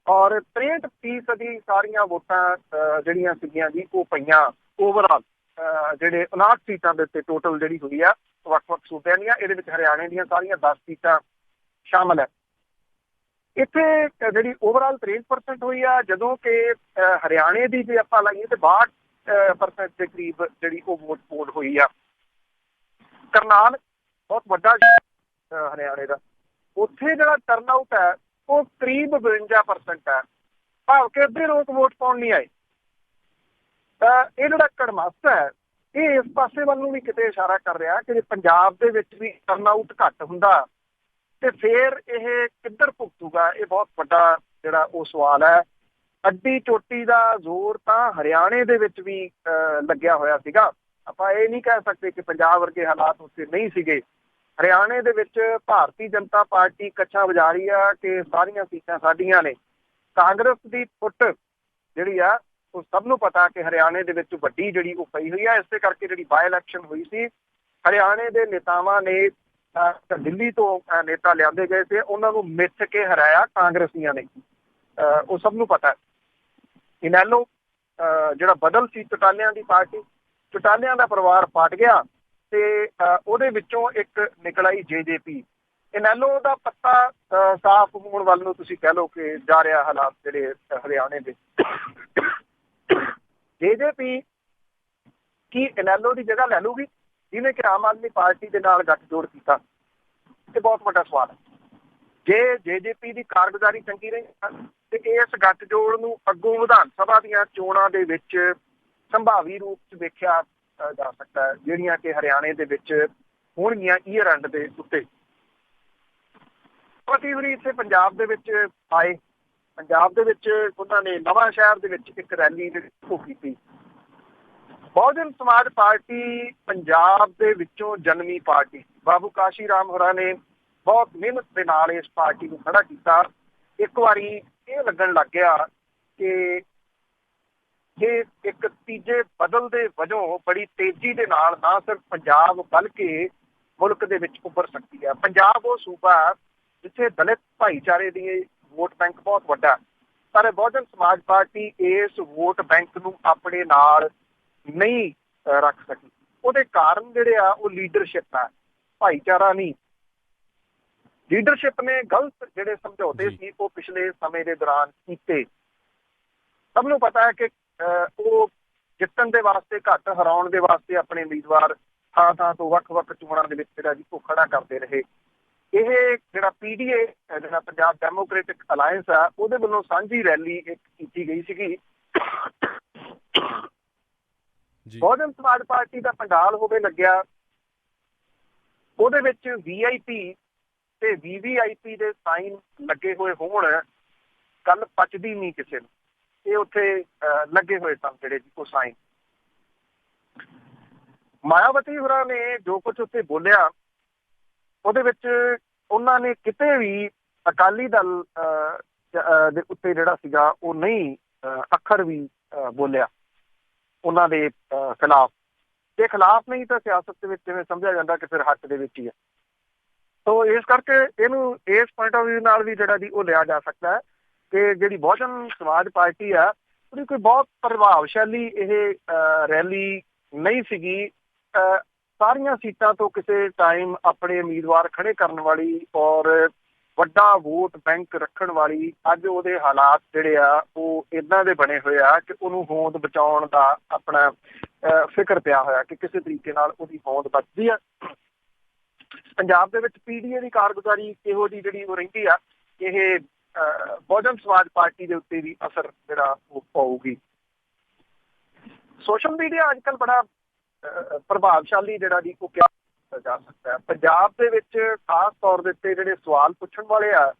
ਔਰ 63% ਸਾਰੀਆਂ ਵੋਟਾਂ ਜਿਹੜੀਆਂ ਸੀਗੀਆਂ ਜੀ ਉਹ ਪਈਆਂ ਓਵਰਆਲ, ਜਿਹੜੇ 59 ਸੀਟਾਂ ਦੇ ਉੱਤੇ ਟੋਟਲ ਜਿਹੜੀ ਹੋਈ ਆ ਵੱਖ-ਵੱਖ ਸੂਬਿਆਂ ਦੀਆਂ। ਇਹਦੇ ਵਿੱਚ ਹਰਿਆਣੇ ਦੀਆਂ ਸਾਰੀਆਂ 10 ਸੀਟਾਂ ਸ਼ਾਮਲ ਹੈ। ਇੱਥੇ ਜਿਹੜੀ ਓਵਰਆਲ 63% ਹੋਈ ਆ, ਜਦੋਂ ਕਿ ਹਰਿਆਣੇ ਦੀ ਜੇ ਆਪਾਂ ਲਾਈਏ ਤੇ 62% ਦੇ ਕਰੀਬ ਜਿਹੜੀ ਉਹ ਵੋਟ ਪੋਲ ਹੋਈ ਆ। ਕਰਨਾਲ ਬਹੁਤ ਵੱਡਾ ਹਰਿਆਣੇ ਦਾ, ਉੱਥੇ ਜਿਹੜਾ ਟਰਨਆਊਟ ਹੈ ਉਹ ਕਰੀਬ 52% ਹੈ, ਭਾਵ ਕਿ ਅੱਧੇ ਲੋਕ ਵੋਟ ਪਾਉਣ ਨਹੀਂ ਆਏ। ਇਹ ਜਿਹੜਾ ਕੜਮੱਸ ਹੈ ਇਹ ਇਸ ਪਾਸੇ ਵੱਲ ਨੂੰ ਵੀ ਕਿਤੇ ਇਸ਼ਾਰਾ ਕਰ ਰਿਹਾ ਕਿ ਜੇ ਪੰਜਾਬ ਦੇ ਵਿੱਚ ਵੀ ਟਰਨਆਊਟ ਘੱਟ ਹੁੰਦਾ ਤੇ ਫਿਰ ਇਹ ਕਿੱਧਰ ਭੁਗਤੂਗਾ। ਇਹ ਬਹੁਤ ਵੱਡਾ ਜਿਹੜਾ ਉਹ ਸਵਾਲ ਹੈ। ਅੱਡੀ ਚੋਟੀ ਦਾ ਜ਼ੋਰ ਤਾਂ ਹਰਿਆਣੇ ਦੇ ਵਿੱਚ ਵੀ ਲੱਗਿਆ ਹੋਇਆ ਸੀਗਾ। ਆਪਾਂ ਇਹ ਨਹੀਂ ਕਹਿ ਸਕਦੇ ਕਿ ਪੰਜਾਬ ਵਰਗੇ ਹਾਲਾਤ ਉੱਥੇ ਨਹੀਂ ਸੀਗੇ। ਹਰਿਆਣੇ ਦੇ ਵਿੱਚ ਭਾਰਤੀ ਜਨਤਾ ਪਾਰਟੀ ਕੱਛਾਂ ਵਜਾ ਰਹੀ ਆ ਕਿ ਸਾਰੀਆਂ ਸੀਟਾਂ ਸਾਡੀਆਂ ਨੇ। ਕਾਂਗਰਸ ਦੀ ਫੁੱਟ ਜਿਹੜੀ ਆ ਉਹ ਸਭ ਨੂੰ ਪਤਾ ਕਿ ਹਰਿਆਣੇ ਦੇ ਵਿੱਚ ਵੱਡੀ ਜਿਹੜੀ ਉਹ ਪਈ ਹੋਈ ਆ। ਇਸੇ ਕਰਕੇ ਜਿਹੜੀ ਬਾਈ ਇਲੈਕਸ਼ਨ ਹੋਈ ਸੀ, ਹਰਿਆਣੇ ਦੇ ਨੇਤਾਵਾਂ ਨੇ ਦਿੱਲੀ ਤੋਂ ਨੇਤਾ ਲਿਆਂਦੇ ਗਏ ਤੇ ਉਹਨਾਂ ਨੂੰ ਮਿੱਥ ਕੇ ਹਰਾਇਆ ਕਾਂਗਰਸੀਆਂ ਨੇ। ਉਹ ਸਭ ਨੂੰ ਪਤਾ। ਇਨੈਲੋ ਜਿਹੜਾ ਬਦਲ ਸੀ ਚੁਟਾਲਿਆਂ ਦੀ ਪਾਰਟੀ, ਚੁਟਾਲਿਆਂ ਦਾ ਪਰਿਵਾਰ ਪਾਟ ਗਿਆ ਤੇ ਉਹਦੇ ਵਿੱਚੋਂ ਇੱਕ ਨਿਕਲ ਆਈ JJP। ਇਨੈਲੋ ਦਾ ਪੱਤਾ ਸਾਫ਼ ਹੋਣ ਵੱਲ ਨੂੰ ਤੁਸੀਂ ਕਹਿ ਲਓ ਕਿ ਜਾ ਰਿਹਾ ਹਾਲਾਤ ਜਿਹੜੇ ਹਰਿਆਣੇ ਦੇ। JJP ਕੀ ਇਨੈਲੋ ਦੀ ਜਗ੍ਹਾ ਲੈ ਲੂਗੀ ਜਿਹਨੇ ਕਿ ਆਮ ਆਦਮੀ ਪਾਰਟੀ ਦੇ ਨਾਲ ਗੱਠਜੋੜ ਕੀਤਾ? ਇਹ ਬਹੁਤ ਵੱਡਾ ਸਵਾਲ ਹੈ। ਜੇ JJP ਦੀ ਕਾਰਗੁਜ਼ਾਰੀ ਚੰਗੀ ਰਹੀ ਤੇ ਇਸ ਗੱਠਜੋੜ ਨੂੰ ਅੱਗੋਂ ਵਿਧਾਨ ਸਭਾ ਦੀਆਂ ਚੋਣਾਂ ਦੇ ਵਿੱਚ ਸੰਭਾਵੀ ਰੂਪ 'ਚ ਵੇਖਿਆ ਜਾ ਸਕਦਾ ਹੈ, ਜਿਹੜੀਆਂ ਕਿ ਹਰਿਆਣੇ ਦੇ ਵਿੱਚ ਹੋਣਗੀਆਂ ਈਅਰ ਐਂਡ ਦੇ ਉੱਤੇ। ਕਈ ਵਾਰੀ ਇੱਥੇ ਪੰਜਾਬ ਦੇ ਵਿੱਚ ਆਏ, ਪੰਜਾਬ ਦੇ ਵਿੱਚ ਉਹਨਾਂ ਨੇ ਨਵਾਂ ਸ਼ਹਿਰ ਦੇ ਵਿੱਚ ਇੱਕ ਰੈਲੀ ਜਿਹੜੀ ਕੀਤੀ। ਬਹੁਜਨ ਸਮਾਜ ਪਾਰਟੀ ਪੰਜਾਬ ਦੇ ਵਿੱਚੋਂ ਜਨਮੀ ਪਾਰਟੀ, ਬਾਬੂ ਕਾਸ਼ੀ ਰਾਮ ਹੋਰਾਂ ਨੇ ਬਹੁਤ ਮਿਹਨਤ ਦੇ ਨਾਲ ਇਸ ਪਾਰਟੀ ਨੂੰ ਖੜਾ ਕੀਤਾ। ਇੱਕ ਵਾਰੀ ਇਹ ਲੱਗਣ ਲੱਗ ਗਿਆ ਕਿ ਇਹ ਇੱਕ ਤੀਜੇ ਬਦਲ ਦੇ ਵਜੋਂ ਬੜੀ ਤੇਜ਼ੀ ਦੇ ਨਾਲ ਨਾ ਸਿਰਫ ਪੰਜਾਬ ਬਲਕਿ ਮੁਲਕ ਦੇ ਵਿੱਚ ਉੱਭਰ ਸਕਦੀ ਹੈ। ਪੰਜਾਬ ਉਹ ਸੂਬਾ ਜਿੱਥੇ ਦਲਿਤ ਭਾਈਚਾਰੇ ਦੀ ਵੋਟ ਬੈਂਕ ਬਹੁਤ ਵੱਡਾ, ਪਰ ਬਹੁਜਨ ਸਮਾਜ ਪਾਰਟੀ ਇਸ ਵੋਟ ਬੈਂਕ ਨੂੰ ਆਪਣੇ ਨਾਲ ਨਹੀਂ ਰੱਖ ਸਕੀ। ਉਹਦੇ ਕਾਰਨ ਜਿਹੜੇ ਆ ਉਹ ਲੀਡਰਸ਼ਿਪ ਹੈ, ਭਾਈਚਾਰਾ ਨਹੀਂ। ਲੀਡਰਸ਼ਿਪ ਨੇ ਗਲਤ ਜਿਹੜੇ ਸਮਝੌਤੇ ਸੀ ਉਹ ਪਿਛਲੇ ਸਮੇਂ ਦੇ ਦੌਰਾਨ ਕੀਤੇ। ਸਭ ਨੂੰ ਪਤਾ ਹੈ ਕਿ ਉਹ ਜਿੱਤਣ ਦੇ ਵਾਸਤੇ ਘੱਟ, ਹਰਾਉਣ ਦੇ ਵਾਸਤੇ ਆਪਣੇ ਉਮੀਦਵਾਰ ਥਾਂ ਥਾਂ ਤੋਂ ਵੱਖ-ਵੱਖ ਚੋਣਾਂ ਦੇ ਵਿੱਚ ਜਿਹੜਾ ਜੀ ਉਹ ਖੜਾ ਕਰਦੇ ਰਹੇ। ਇਹ ਜਿਹੜਾ PDA ਜਿਹੜਾ ਪੰਜਾਬ ਡੈਮੋਕ੍ਰੈਟਿਕ ਅਲਾਇੰਸ ਆ, ਉਹਦੇ ਵੱਲੋਂ ਸਾਂਝੀ ਰੈਲੀ ਇੱਕ ਕੀਤੀ ਗਈ ਸੀਗੀ। ਬਹੁਜਨ ਸਮਾਜ ਪਾਰਟੀ ਦਾ ਪੰਡਾਲ ਹੋਵੇ ਲੱਗਿਆ, ਉਹਦੇ ਵਿੱਚ VIP ਤੇ VVIP ਦੇ ਸਾਈਨ ਲੱਗੇ ਹੋਏ ਹੋਣ, ਗੱਲ ਪਚਦੀ ਨਹੀਂ ਕਿਸੇ ਨੂੰ। ਇਹ ਉੱਥੇ ਲੱਗੇ ਹੋਏ ਸਨ ਜਿਹੜੇ ਜੀ ਉਹ ਸਾਈਨ। ਮਾਇਆਵਤੀ ਹੋਰਾਂ ਨੇ ਜੋ ਕੁਝ ਉੱਥੇ ਬੋਲਿਆ ਉਹਦੇ ਵਿੱਚ ਉਹਨਾਂ ਨੇ ਕਿਤੇ ਵੀ ਅਕਾਲੀ ਦਲ ਦੇ ਉੱਤੇ ਜਿਹੜਾ ਸੀਗਾ ਉਹ ਨਹੀਂ ਅੱਖਰ ਵੀ ਬੋਲਿਆ ਉਹਨਾਂ ਦੇ ਖਿਲਾਫ। ਜੇ ਖਿਲਾਫ ਨਹੀਂ ਤਾਂ ਸਿਆਸਤ ਦੇ ਵਿੱਚ ਜਿਵੇਂ ਸਮਝਿਆ ਜਾਂਦਾ ਕਿ ਫਿਰ ਹੱਕ ਦੇ ਵਿੱਚ ਹੀ ਹੈ। ਸੋ ਇਸ ਕਰਕੇ ਇਹਨੂੰ ਇਸ ਪੁਆਇੰਟ ਆਫ ਵਿਊ ਨਾਲ ਵੀ ਜਿਹੜਾ ਜੀ ਉਹ ਲਿਆ ਜਾ ਸਕਦਾ ਹੈ ਕਿ ਜਿਹੜੀ ਬਹੁਜਨ ਸਮਾਜ ਪਾਰਟੀ ਆ ਉਹਦੀ ਕੋਈ ਬਹੁਤ ਪ੍ਰਭਾਵਸ਼ਾਲੀ ਇਹ ਰੈਲੀ ਨਹੀਂ ਸੀਗੀ। ਸਾਰੀਆਂ ਸੀਟਾਂ ਤੋਂ ਕਿਸੇ ਟਾਈਮ ਆਪਣੇ ਉਮੀਦਵਾਰ ਖੜੇ ਕਰਨ ਵਾਲੀ ਔਰ ਵੱਡਾ ਵੋਟ ਬੈਂਕ ਰੱਖਣ ਵਾਲੀ, ਅੱਜ ਉਹਦੇ ਹਾਲਾਤ ਜਿਹੜੇ ਆ ਉਹ ਇੱਦਾਂ ਦੇ ਬਣੇ ਹੋਏ ਆ ਕਿ ਉਹਨੂੰ ਹੋਂਦ ਬਚਾਉਣ ਦਾ ਆਪਣਾ ਫਿਕਰ ਪਿਆ ਹੋਇਆ ਕਿ ਕਿਸੇ ਤਰੀਕੇ ਨਾਲ ਉਹਦੀ ਹੋਂਦ ਬਚਦੀ ਆ। ਪੰਜਾਬ ਦੇ ਵਿੱਚ PDA ਦੀ ਕਾਰਗੁਜ਼ਾਰੀ ਇਹੋ ਜਿਹੀ ਜਿਹੜੀ ਉਹ ਰਹਿੰਦੀ ਆ, ਇਹ ਬਹੁਜਨ ਸਮਾਜ ਪਾਰਟੀ ਦੇ ਉੱਤੇ ਵੀ ਅਸਰ ਜਿਹੜਾ ਉਹ ਪਾਊਗੀ। ਸੋਸ਼ਲ ਮੀਡੀਆ ਅੱਜ ਕੱਲ੍ਹ ਬੜਾ ਪ੍ਰਭਾਵਸ਼ਾਲੀ ਜਿਹੜਾ ਜੀ ਉਹ ਕਿਹਾ ਜਾ ਸਕਦਾ ਹੈ। ਪੰਜਾਬ ਦੇ ਵਿੱਚ ਖਾਸ ਤੌਰ ਦੇ ਉੱਤੇ ਜਿਹੜੇ ਸਵਾਲ ਪੁੱਛਣ ਵਾਲੇ ਆ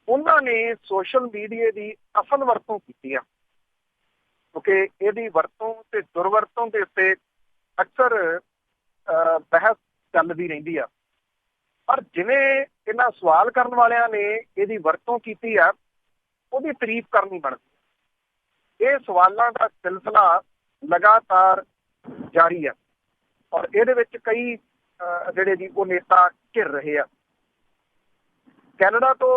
ਉਹਨਾਂ ਨੇ ਸੋਸ਼ਲ ਮੀਡੀਆ ਦੀ ਅਸਲ ਵਰਤੋਂ ਕੀਤੀ ਆ, ਕਿਉਂਕਿ ਇਹਦੀ ਵਰਤੋਂ ਤੇ ਦੁਰਵਰਤੋਂ ਦੇ ਉੱਤੇ ਅਕਸਰ ਬਹਿਸ ਚੱਲਦੀ ਰਹਿੰਦੀ ਆ। ਪਰ ਜਿਵੇਂ ਇਹਨਾਂ ਸਵਾਲ ਕਰਨ ਵਾਲਿਆਂ ਨੇ ਇਹਦੀ ਵਰਤੋਂ ਕੀਤੀ ਆ, ਉਹਦੀ ਤਾਰੀਫ ਕਰਨੀ ਬਣਦੀ। ਇਹ ਸਵਾਲਾਂ ਦਾ ਸਿਲਸਿਲਾ ਲਗਾਤਾਰ ਜਾਰੀ ਆ ਔਰ ਇਹਦੇ ਵਿੱਚ ਕਈ ਜਿਹੜੇ ਜੀ ਉਹ ਨੇਤਾ ਘਿਰ ਰਹੇ ਆ। ਕੈਨੇਡਾ ਤੋਂ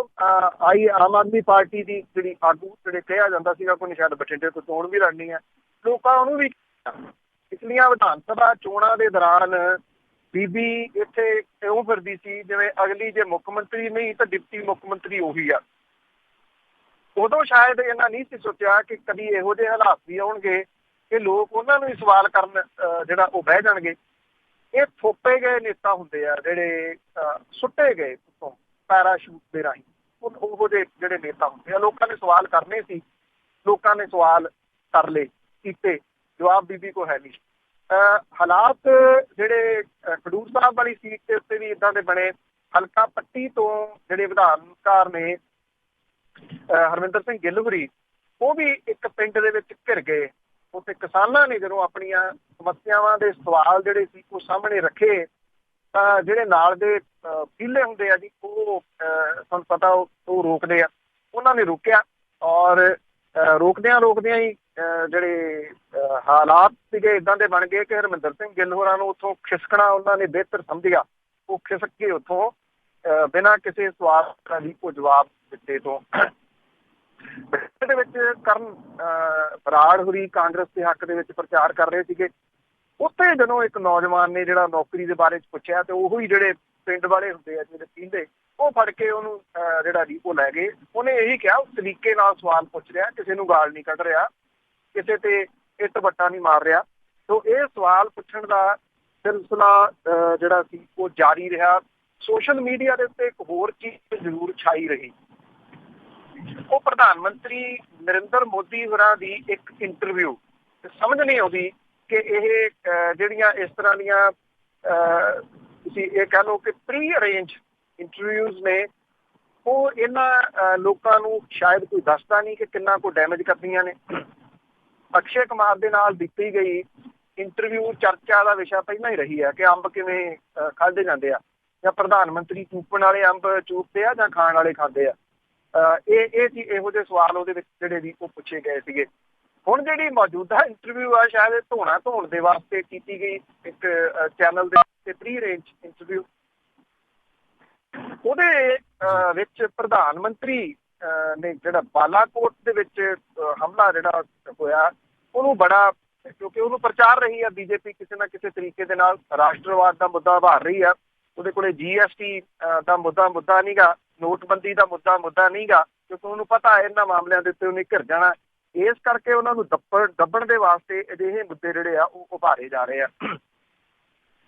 ਆਈ ਆਮ ਆਦਮੀ ਪਾਰਟੀ ਦੀ ਜਿਹੜੀ ਆਗੂ, ਜਿਹੜੇ ਕਿਹਾ ਜਾਂਦਾ ਸੀਗਾ ਕੋਈ ਸ਼ਾਇਦ ਬਠਿੰਡੇ ਤੋਂ ਚੋਣ ਵੀ ਲੜਨੀ ਹੈ, ਲੋਕਾਂ ਉਹਨੂੰ ਵੀ ਪਿਛਲੀਆਂ ਵਿਧਾਨ ਸਭਾ ਚੋਣਾਂ ਦੇ ਦੌਰਾਨ ਬੀਬੀ ਇੱਥੇ ਇਉਂ ਫਿਰਦੀ ਸੀ ਜਿਵੇਂ ਅਗਲੀ ਜੇ ਮੁੱਖ ਮੰਤਰੀ ਨਹੀਂ ਤਾਂ ਡਿਪਟੀ ਮੁੱਖ ਮੰਤਰੀ ਉਹੀ ਆ। ਉਦੋਂ ਸ਼ਾਇਦ ਇਹਨਾਂ ਨਹੀਂ ਸੀ ਸੋਚਿਆ ਕਿ ਕਦੀ ਇਹੋ ਜਿਹੇ ਹਾਲਾਤ ਵੀ ਆਉਣਗੇ ਕਿ ਲੋਕ ਉਹਨਾਂ ਨੂੰ ਹੀ ਸਵਾਲ ਕਰਨ ਜਿਹੜਾ ਉਹ ਬਹਿ ਜਾਣਗੇ। ਇਹ ਥੋਪੇ ਗਏ ਨੇਤਾ ਹੁੰਦੇ ਆ, ਜਿਹੜੇ ਸੁੱਟੇ ਗਏ ਉੱਤੋਂ ਪੈਰਾਸ਼ੂਟ ਦੇ ਰਾਹੀਂ। ਉਹੋ ਜਿਹੇ ਜਿਹੜੇ ਨੇਤਾ ਹੁੰਦੇ ਆ, ਲੋਕਾਂ ਨੇ ਸਵਾਲ ਕਰਨੇ ਸੀ, ਲੋਕਾਂ ਨੇ ਸਵਾਲ ਕਰ ਲਏ, ਕੀਤੇ, ਜਵਾਬ ਬੀਬੀ ਕੋ ਹੈ ਨਹੀਂ। ਹਾਲਾਤ ਜਿਹੜੇ ਖਡੂਰ ਸਾਹਿਬ ਵਾਲੀ ਸੀਟ ਦੇ ਉੱਤੇ ਵੀ ਇੱਦਾਂ ਦੇ ਬਣੇ। ਹਲਕਾ ਪੱਟੀ ਤੋਂ ਜਿਹੜੇ ਵਿਧਾਨਕਾਰ ਨੇ ਹਰਮਿੰਦਰ ਸਿੰਘ ਗਿੱਲ ਹੋਰੀ, ਉਹ ਵੀ ਇੱਕ ਪਿੰਡ ਦੇ ਵਿੱਚ ਘਿਰ ਗਏ। ਉੱਥੇ ਕਿਸਾਨਾਂ ਨੇ ਜਦੋਂ ਆਪਣੀਆਂ ਸਮੱਸਿਆਵਾਂ ਦੇ ਸਵਾਲ ਜਿਹੜੇ ਸੀ ਉਹ ਸਾਹਮਣੇ ਰੱਖੇ ਤਾਂ ਜਿਹੜੇ ਨਾਲ ਦੇ ਪੀਲੇ ਹੁੰਦੇ ਆ ਜੀ, ਉਹ ਤੁਹਾਨੂੰ ਪਤਾ ਉਹ ਰੋਕਦੇ ਆ। ਉਹਨਾਂ ਨੇ ਰੋਕਿਆ ਔਰ ਰੋਕਦਿਆਂ ਹੀ ਜਿਹੜੇ ਹਾਲਾਤ ਸੀਗੇ ਇੱਦਾਂ ਦੇ ਬਣ ਗਏ ਕਿ ਹਰਮਿੰਦਰ ਸਿੰਘ ਗਿੱਲ ਹੋਰਾਂ ਨੂੰ ਉੱਥੋਂ ਖਿਸਕਣਾ ਉਹਨਾਂ ਨੇ ਬਿਹਤਰ ਸਮਝਿਆ। ਉਹ ਖਿਸਕ ਕੇ ਉੱਥੋਂ ਬਿਨਾਂ ਕਿਸੇ ਸਵਾਲ ਦੀ ਉਹ ਜਵਾਬ ਦਿੱਤੇ ਤੋਂ ਦੇ ਵਿੱਚ ਕਰਨ ਬਰਾੜ ਹੋਰੀ ਕਾਂਗਰਸ ਦੇ ਹੱਕ ਦੇ ਵਿੱਚ ਪ੍ਰਚਾਰ ਕਰ ਰਹੇ ਸੀਗੇ। ਉੱਥੇ ਜਦੋਂ ਇੱਕ ਨੌਜਵਾਨ ਨੇ ਜਿਹੜਾ ਨੌਕਰੀ ਦੇ ਬਾਰੇ 'ਚ ਪੁੱਛਿਆ ਤੇ ਉਹੀ ਜਿਹੜੇ ਪਿੰਡ ਵਾਲੇ ਹੁੰਦੇ ਆ ਜਿਹੜੇ ਪੀਂਦੇ, ਉਹ ਫੜ ਕੇ ਉਹਨੂੰ ਜਿਹੜਾ ਜੀ ਉਹ ਲੈ ਗਏ। ਉਹਨੇ ਇਹੀ ਕਿਹਾ, ਉਸ ਤਰੀਕੇ ਨਾਲ ਸਵਾਲ ਪੁੱਛ ਰਿਹਾ, ਕਿਸੇ ਨੂੰ ਗਾਲ ਨਹੀਂ ਕੱਢ ਰਿਹਾ, ਕਿਸੇ ਤੇ ਇੱਟ ਵੱਟਾ ਨਹੀਂ ਮਾਰ ਰਿਹਾ। ਸੋ ਇਹ ਸਵਾਲ ਪੁੱਛਣ ਦਾ ਸਿਲਸਿਲਾ ਜਿਹੜਾ ਸੀ ਉਹ ਜਾਰੀ ਰਿਹਾ। ਸੋਸ਼ਲ ਮੀਡੀਆ ਦੇ ਉੱਤੇ ਇੱਕ ਹੋਰ ਚੀਜ਼ ਜ਼ਰੂਰ ਛਾਈ ਰਹੀ, ਉਹ ਪ੍ਰਧਾਨ ਮੰਤਰੀ ਨਰਿੰਦਰ ਮੋਦੀ ਹੋਰਾਂ ਦੀ ਇੱਕ ਇੰਟਰਵਿਊ। ਸਮਝ ਨਹੀਂ ਆਉਂਦੀ ਕਿ ਇਹ ਜਿਹੜੀਆਂ ਇਸ ਤਰ੍ਹਾਂ ਦੀਆਂ ਤੁਸੀਂ ਇਹ ਕਹਿ ਲਓ ਕਿ ਪ੍ਰੀ ਅਰੇਂਜ ਇੰਟਰਵਿਊਜ਼ ਨੇ, ਉਹ ਇਹਨਾਂ ਲੋਕਾਂ ਨੂੰ ਸ਼ਾਇਦ ਕੋਈ ਦੱਸਦਾ ਨਹੀਂ ਕਿ ਕਿੰਨਾ ਕੁ ਡੈਮੇਜ ਕਰਦੀਆਂ ਨੇ। ਅਕਸ਼ੇ ਕੁਮਾਰ ਦੇ ਨਾਲ ਦਿੱਤੀ ਗਈ ਇੰਟਰਵਿਊ ਚਰਚਾ ਦਾ ਵਿਸ਼ਾ ਪਹਿਲਾਂ ਹੀ ਰਹੀ ਹੈ ਕਿ ਅੰਬ ਕਿਵੇਂ ਖਾਧੇ ਜਾਂਦੇ ਆ, ਜਾਂ ਪ੍ਰਧਾਨ ਮੰਤਰੀ ਚੂਪਣ ਵਾਲੇ ਅੰਬ ਚੂਪਦੇ ਆ ਜਾਂ ਖਾਣ ਵਾਲੇ ਖਾਂਦੇ ਆ। ਇਹੋ ਜਿਹੇ ਸਵਾਲ ਉਹਦੇ ਵਿੱਚ ਜਿਹੜੇ ਵੀ ਉਹ ਪੁੱਛੇ ਗਏ ਸੀਗੇ। ਹੁਣ ਜਿਹੜੀ ਮੌਜੂਦਾ ਇੰਟਰਵਿਊ ਆ, ਸ਼ਾਇਦ ਧੋਣ ਦੇ ਵਾਸਤੇ ਕੀਤੀ ਗਈ ਇੱਕ ਚੈਨਲ ਦੇ ਉੱਤੇ ਪ੍ਰੀ ਰੇਂਜ ਇੰਟਰਵਿਊ। ਉਹਦੇ ਵਿੱਚ ਪ੍ਰਧਾਨ ਮੰਤਰੀ ਨੇ ਜਿਹੜਾ ਬਾਲਾਕੋਟ ਦੇ ਵਿੱਚ ਹਮਲਾ ਜਿਹੜਾ ਹੋਇਆ, ਉਹਨੂੰ ਬੜਾ, ਕਿਉਂਕਿ ਉਹਨੂੰ ਪ੍ਰਚਾਰ ਰਹੀ ਆ ਬੀਜੇਪੀ ਕਿਸੇ ਨਾ ਕਿਸੇ ਤਰੀਕੇ ਦੇ ਨਾਲ ਰਾਸ਼ਟਰਵਾਦ ਦਾ ਮੁੱਦਾ ਉਭਾਰ ਰਹੀ ਆ। ਉਹਦੇ ਕੋਲੇ GST ਦਾ ਮੁੱਦਾ ਨਹੀਂਗਾ, ਨੋਟਬੰਦੀ ਦਾ ਮੁੱਦਾ ਨਹੀਂਗਾ, ਕਿਉਂਕਿ ਉਹਨੂੰ ਪਤਾ ਇਹਨਾਂ ਮਾਮਲਿਆਂ ਦੇ ਉੱਤੇ ਉਹਨੇ ਘਿਰ ਜਾਣਾ। ਇਸ ਕਰਕੇ ਉਹਨਾਂ ਨੂੰ ਦੱਬਣ ਦੇ ਵਾਸਤੇ ਅਜਿਹੇ ਮੁੱਦੇ ਜਿਹੜੇ ਆ ਉਹ ਉਭਾਰੇ ਜਾ ਰਹੇ ਆ।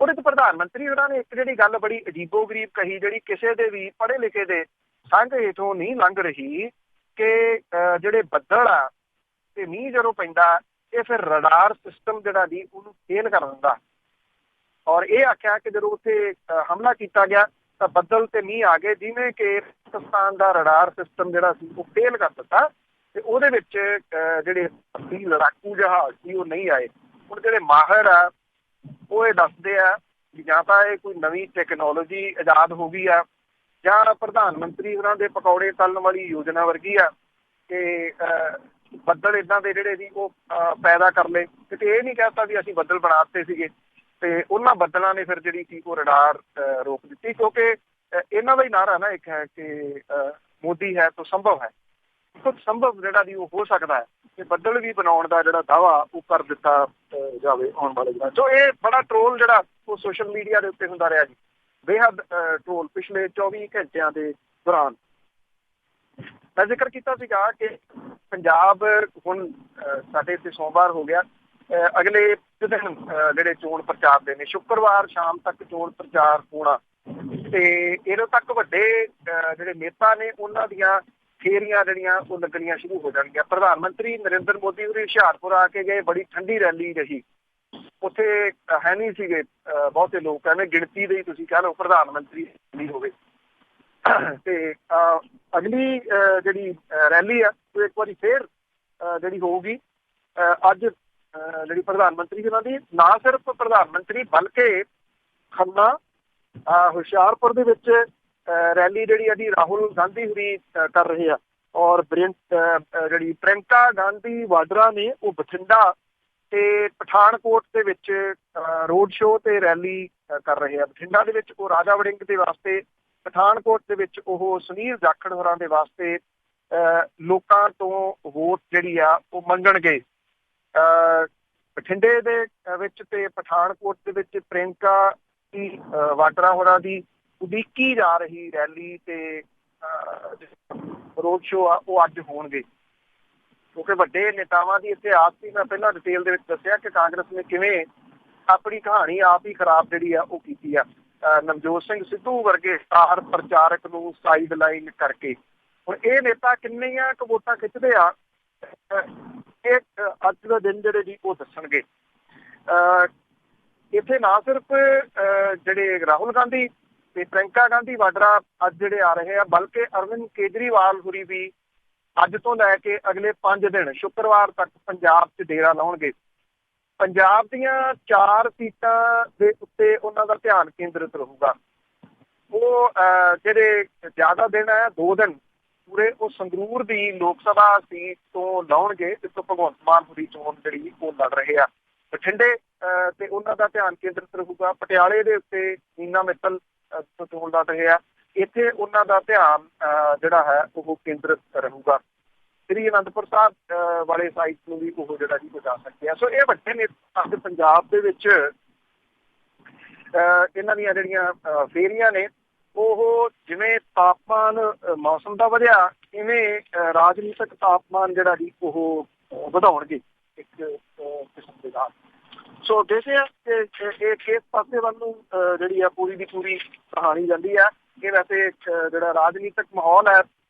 ਉਹਦੇ 'ਚ ਪ੍ਰਧਾਨ ਮੰਤਰੀ ਉਹਨਾਂ ਨੇ ਇੱਕ ਜਿਹੜੀ ਗੱਲ ਬੜੀ ਅਜੀਬੋ ਗਰੀਬ ਕਹੀ, ਜਿਹੜੀ ਕਿਸੇ ਦੇ ਵੀ ਪੜ੍ਹੇ ਲਿਖੇ ਦੇ ਸੰਘ ਹੇਠੋਂ ਨਹੀਂ ਲੰਘ ਰਹੀ, ਕਿ ਜਿਹੜੇ ਬੱਦਲ ਆ ਤੇ ਮੀਂਹ ਜਦੋਂ ਪੈਂਦਾ, ਇਹ ਫਿਰ ਰਡਾਰ ਸਿਸਟਮ ਜਿਹੜਾ ਜੀ ਉਹਨੂੰ ਫੇਲ ਕਰ ਦਿੰਦਾ। ਔਰ ਇਹ ਆਖਿਆ ਕਿ ਜਦੋਂ ਉੱਥੇ ਹਮਲਾ ਕੀਤਾ ਗਿਆ ਤਾਂ ਬੱਦਲ ਤੇ ਮੀਂਹ ਆ ਗਏ, ਜਿਵੇਂ ਕਿ ਪਾਕਿਸਤਾਨ ਦਾ ਰਡਾਰ ਸਿਸਟਮ ਜਿਹੜਾ ਸੀ ਉਹ ਫੇਲ ਕਰ ਦਿੱਤਾ ਤੇ ਉਹਦੇ ਵਿੱਚ ਜਿਹੜੇ ਲੜਾਕੂ ਜਹਾਜ਼ ਸੀ ਉਹ ਨਹੀਂ ਆਏ। ਹੁਣ ਜਿਹੜੇ ਮਾਹਿਰ ਆ ਉਹ ਇਹ ਦੱਸਦੇ ਆ ਕਿ ਜਾਂ ਤਾਂ ਇਹ ਕੋਈ ਨਵੀਂ ਟੈਕਨੋਲੋਜੀ ਇਜਾਦ ਹੋ ਗਈ ਆ, ਜਾਂ ਪ੍ਰਧਾਨ ਮੰਤਰੀ ਉਹਨਾਂ ਦੇ ਪਕੌੜੇ ਤਲਣ ਵਾਲੀ ਯੋਜਨਾ ਵਰਗੀ ਆ ਕਿ ਬੱਦਲ ਇੱਦਾਂ ਦੇ ਜਿਹੜੇ ਸੀ ਉਹ ਪੈਦਾ ਕਰ ਲਏ। ਕਿਤੇ ਇਹ ਨਹੀਂ ਕਹਿ ਸਕਦਾ ਵੀ ਅਸੀਂ ਬੱਦਲ ਬਣਾ ਦਿੱਤੇ ਸੀਗੇ ਤੇ ਉਹਨਾਂ ਬੱਦਲਾਂ ਨੇ ਫਿਰ ਜਿਹੜੀ ਸੀ ਉਹ ਰਡਾਰ ਰੋਕ ਦਿੱਤੀ। ਕਿਉਂਕਿ ਇਹਨਾਂ ਦਾ ਹੀ ਨਾਰਾ ਨਾ ਇੱਕ ਹੈ ਕਿ ਮੋਦੀ ਹੈ ਤਾਂ ਸੰਭਵ ਹੈ। ਕੁਝ ਸੰਭਵ ਜਿਹੜਾ ਵੀ ਉਹ ਹੋ ਸਕਦਾ ਹੈ ਕਿ ਬੱਦਲ ਵੀ ਬਣਾਉਣ ਦਾ ਜਿਹੜਾ ਦਾਅਵਾ ਉਹ ਕਰ ਦਿੱਤਾ ਜਾਵੇ ਆਉਣ ਵਾਲੇ ਦਿਨਾਂ। ਸੋ ਇਹ ਬੜਾ ਟਰੋਲ ਜਿਹੜਾ ਉਹ ਸੋਸ਼ਲ ਮੀਡੀਆ ਦੇ ਉੱਤੇ ਹੁੰਦਾ ਰਿਹਾ ਜੀ, ਬੇਹੱਦ ਟਰੋਲ ਪਿਛਲੇ 24 ਘੰਟਿਆਂ ਦੇ ਦੌਰਾਨ। ਮੈਂ ਜ਼ਿਕਰ ਕੀਤਾ ਸੀਗਾ ਕਿ ਪੰਜਾਬ ਹੁਣ ਸਾਡੇ ਇੱਥੇ ਸੋਮਵਾਰ ਹੋ ਗਿਆ, ਅਗਲੇ ਦਿਨ ਜਿਹੜੇ ਚੋਣ ਪ੍ਰਚਾਰ ਦੇ ਨੇ, ਸ਼ੁੱਕਰਵਾਰ ਸ਼ਾਮ ਤੱਕ ਚੋਣ ਪ੍ਰਚਾਰ ਹੋਣਾ ਤੇ ਇਹਦੋਂ ਤੱਕ ਵੱਡੇ ਜਿਹੜੇ ਨੇਤਾ ਨੇ ਉਹਨਾਂ ਦੀਆਂ ਫੇਰੀਆਂ ਜਿਹੜੀਆਂ ਉਹ ਲੱਗਣੀਆਂ ਸ਼ੁਰੂ ਹੋ ਜਾਣਗੀਆਂ। ਪ੍ਰਧਾਨ ਮੰਤਰੀ ਨਰਿੰਦਰ ਮੋਦੀ ਵੀ ਹੁਸ਼ਿਆਰਪੁਰ ਆ ਕੇ ਗਏ, ਬੜੀ ਠੰਡੀ ਰੈਲੀ ਰਹੀ। ਉੱਥੇ ਹੈ ਨਹੀਂ ਸੀਗੇ ਬਹੁਤੇ ਲੋਕ, ਐਵੇਂ ਗਿਣਤੀ ਦੇ ਹੀ ਤੁਸੀਂ ਕਹਿ ਲਓ ਪ੍ਰਧਾਨ ਮੰਤਰੀ ਨਹੀਂ ਹੋਵੇ। ਤੇ ਅਗਲੀ ਜਿਹੜੀ ਰੈਲੀ ਆ ਉਹ ਇੱਕ ਵਾਰੀ ਫੇਰ ਜਿਹੜੀ ਹੋਊਗੀ ਅੱਜ ਜਿਹੜੀ ਪ੍ਰਧਾਨ ਮੰਤਰੀ ਉਹਨਾਂ ਦੀ, ਨਾ ਸਿਰਫ ਪ੍ਰਧਾਨ ਮੰਤਰੀ ਬਲਕਿ ਖੰਨਾ ਹੁਸ਼ਿਆਰਪੁਰ ਦੇ ਵਿੱਚ ਰੈਲੀ ਜਿਹੜੀ ਆ ਜੀ ਰਾਹੁਲ ਗਾਂਧੀ ਹੋਰੀ ਕਰ ਰਹੇ ਆ, ਔਰ ਜਿਹੜੀ ਪ੍ਰਿਯੰਕਾ ਗਾਂਧੀ ਵਾਡਰਾ ਨੇ ਉਹ ਬਠਿੰਡਾ ਤੇ ਪਠਾਨਕੋਟ ਦੇ ਵਿੱਚ ਰੋਡ ਸ਼ੋਅ ਤੇ ਰੈਲੀ ਕਰ ਰਹੇ ਆ। ਬਠਿੰਡਾ ਦੇ ਵਿੱਚ ਉਹ ਰਾਜਾ ਵੜਿੰਗ ਦੇ ਵਾਸਤੇ, ਪਠਾਨਕੋਟ ਦੇ ਵਿੱਚ ਉਹ ਸੁਨੀਲ ਜਾਖੜ ਹੋਰਾਂ ਦੇ ਵਾਸਤੇ ਲੋਕਾਂ ਤੋਂ ਵੋਟ ਜਿਹੜੀ ਆ ਉਹ ਮੰਗਣਗੇ। ਬਠਿੰਡੇ ਦੇ ਵਿੱਚ ਤੇ ਪਠਾਨਕੋਟ ਦੇ ਵਿੱਚ ਪ੍ਰਿਯੰਕਾ ਵਾਡਰਾ ਹੋਰਾਂ ਦੀ ਉਡੀਕੀ ਜਾ ਰਹੀ ਰੈਲੀ ਤੇ ਰੋਡ ਸ਼ੋਅ ਆ ਉਹ ਅੱਜ ਹੋਣਗੇ, ਕਿਉਂਕਿ ਵੱਡੇ ਨੇਤਾਵਾਂ ਦੀ ਇਤਿਹਾਸ ਵੀ ਮੈਂ ਪਹਿਲਾਂ ਡਿਟੇਲ ਦੇ ਵਿੱਚ ਦੱਸਿਆ ਕਿ ਕਾਂਗਰਸ ਨੇ ਕਿਵੇਂ ਆਪਣੀ ਕਹਾਣੀ ਆਪ ਹੀ ਖਰਾਬ ਜਿਹੜੀ ਆ ਉਹ ਕੀਤੀ ਆ ਨਵਜੋਤ ਸਿੰਘ ਸਿੱਧੂ ਵਰਗੇ ਸਟਾਰ ਪ੍ਰਚਾਰਕ ਨੂੰ ਸਾਈਡ ਲਾਈਨ ਕਰਕੇ। ਹੁਣ ਇਹ ਨੇਤਾ ਕਿੰਨੀਆਂ ਕੁ ਵੋਟਾਂ ਖਿੱਚਦੇ ਆ, ਇਹ ਅੱਜ ਦਾ ਦਿਨ ਜਿਹੜੇ ਜੀ ਉਹ ਦੱਸਣਗੇ। ਇੱਥੇ ਨਾ ਸਿਰਫ ਜਿਹੜੇ ਰਾਹੁਲ ਗਾਂਧੀ ਤੇ ਪ੍ਰਿਯੰਕਾ ਗਾਂਧੀ ਵਾਡਰਾ ਅੱਜ ਜਿਹੜੇ ਆ ਰਹੇ ਆ, ਬਲਕਿ ਅਰਵਿੰਦ ਕੇਜਰੀਵਾਲ ਹੋਰੀ ਵੀ ਅੱਜ ਤੋਂ ਲੈ ਕੇ ਅਗਲੇ 5 ਦਿਨ ਸ਼ੁੱਕਰਵਾਰ ਤੱਕ ਪੰਜਾਬ 'ਚ ਡੇਰਾ ਲਾਉਣਗੇ। ਪੰਜਾਬ ਦੀਆਂ 4 ਸੀਟਾਂ ਦੇ ਉੱਤੇ ਉਹਨਾਂ ਦਾ ਧਿਆਨ ਕੇਂਦਰਿਤ ਰਹੂਗਾ। ਉਹ ਜਿਹੜੇ ਜ਼ਿਆਦਾ ਦਿਨ ਹੈ 2 ਦਿਨ ਪੂਰੇ ਉਹ ਸੰਗਰੂਰ ਦੀ ਲੋਕ ਸਭਾ ਸੀਟ ਤੋਂ ਲਾਉਣਗੇ, ਜਿੱਥੋਂ ਭਗਵੰਤ ਮਾਨ ਹੋਰੀ ਚੋਣ ਜਿਹੜੀ ਉਹ ਲੜ ਰਹੇ ਆ। ਬਠਿੰਡੇ ਤੇ ਉਹਨਾਂ ਦਾ ਧਿਆਨ ਕੇਂਦਰਿਤ ਰਹੂਗਾ। ਪਟਿਆਲੇ ਦੇ ਉੱਤੇ ਨੀਨਾ ਮਿੱਤਲ ਚੋਣ ਲੜ ਰਹੇ ਆ, ਇੱਥੇ ਉਹਨਾਂ ਦਾ ਧਿਆਨ ਜਿਹੜਾ ਹੈ ਉਹ ਕੇਂਦਰਿਤ ਰਹੂਗਾ। ਸ੍ਰੀ ਅਨੰਦਪੁਰ ਸਾਹਿਬ ਵਾਲੇ ਸਾਈਡ ਨੂੰ ਵੀ ਉਹ ਜਿਹੜਾ ਜੀ ਉਹ ਜਾ ਸਕਦੇ ਆ। ਸੋ ਇਹ ਵੱਡੇ ਨੇਤਾ ਅੱਜ ਪੰਜਾਬ ਦੇ ਵਿੱਚ ਇਹਨਾਂ ਦੀਆਂ ਜਿਹੜੀਆਂ ਫੇਰੀਆਂ ਨੇ ਉਹ ਜਿਵੇਂ ਤਾਪਮਾਨ ਮੌਸਮ ਦਾ ਵਧਿਆ, ਇਵੇਂ ਰਾਜਨੀਤਿਕ ਤਾਪਮਾਨ ਜਿਹੜਾ ਜੀ ਉਹ ਵਧਾਉਣਗੇ ਇੱਕ ਕਿਸਮ ਦੇ ਨਾਲ। ਸੋ ਦੇਖਦੇ ਆ ਕਿ ਇਹ ਕਿਸ ਪਾਸੇ ਵੱਲ ਨੂੰ ਜਿਹੜੀ ਆ ਪੂਰੀ ਦੀ ਪੂਰੀ ਕਹਾਣੀ ਜਾਂਦੀ ਆ। ਇਹ ਵੈਸੇ ਜਿਹੜਾ ਰਾਜਨੀਤਿਕ ਮਾਹੌਲ ਹੈ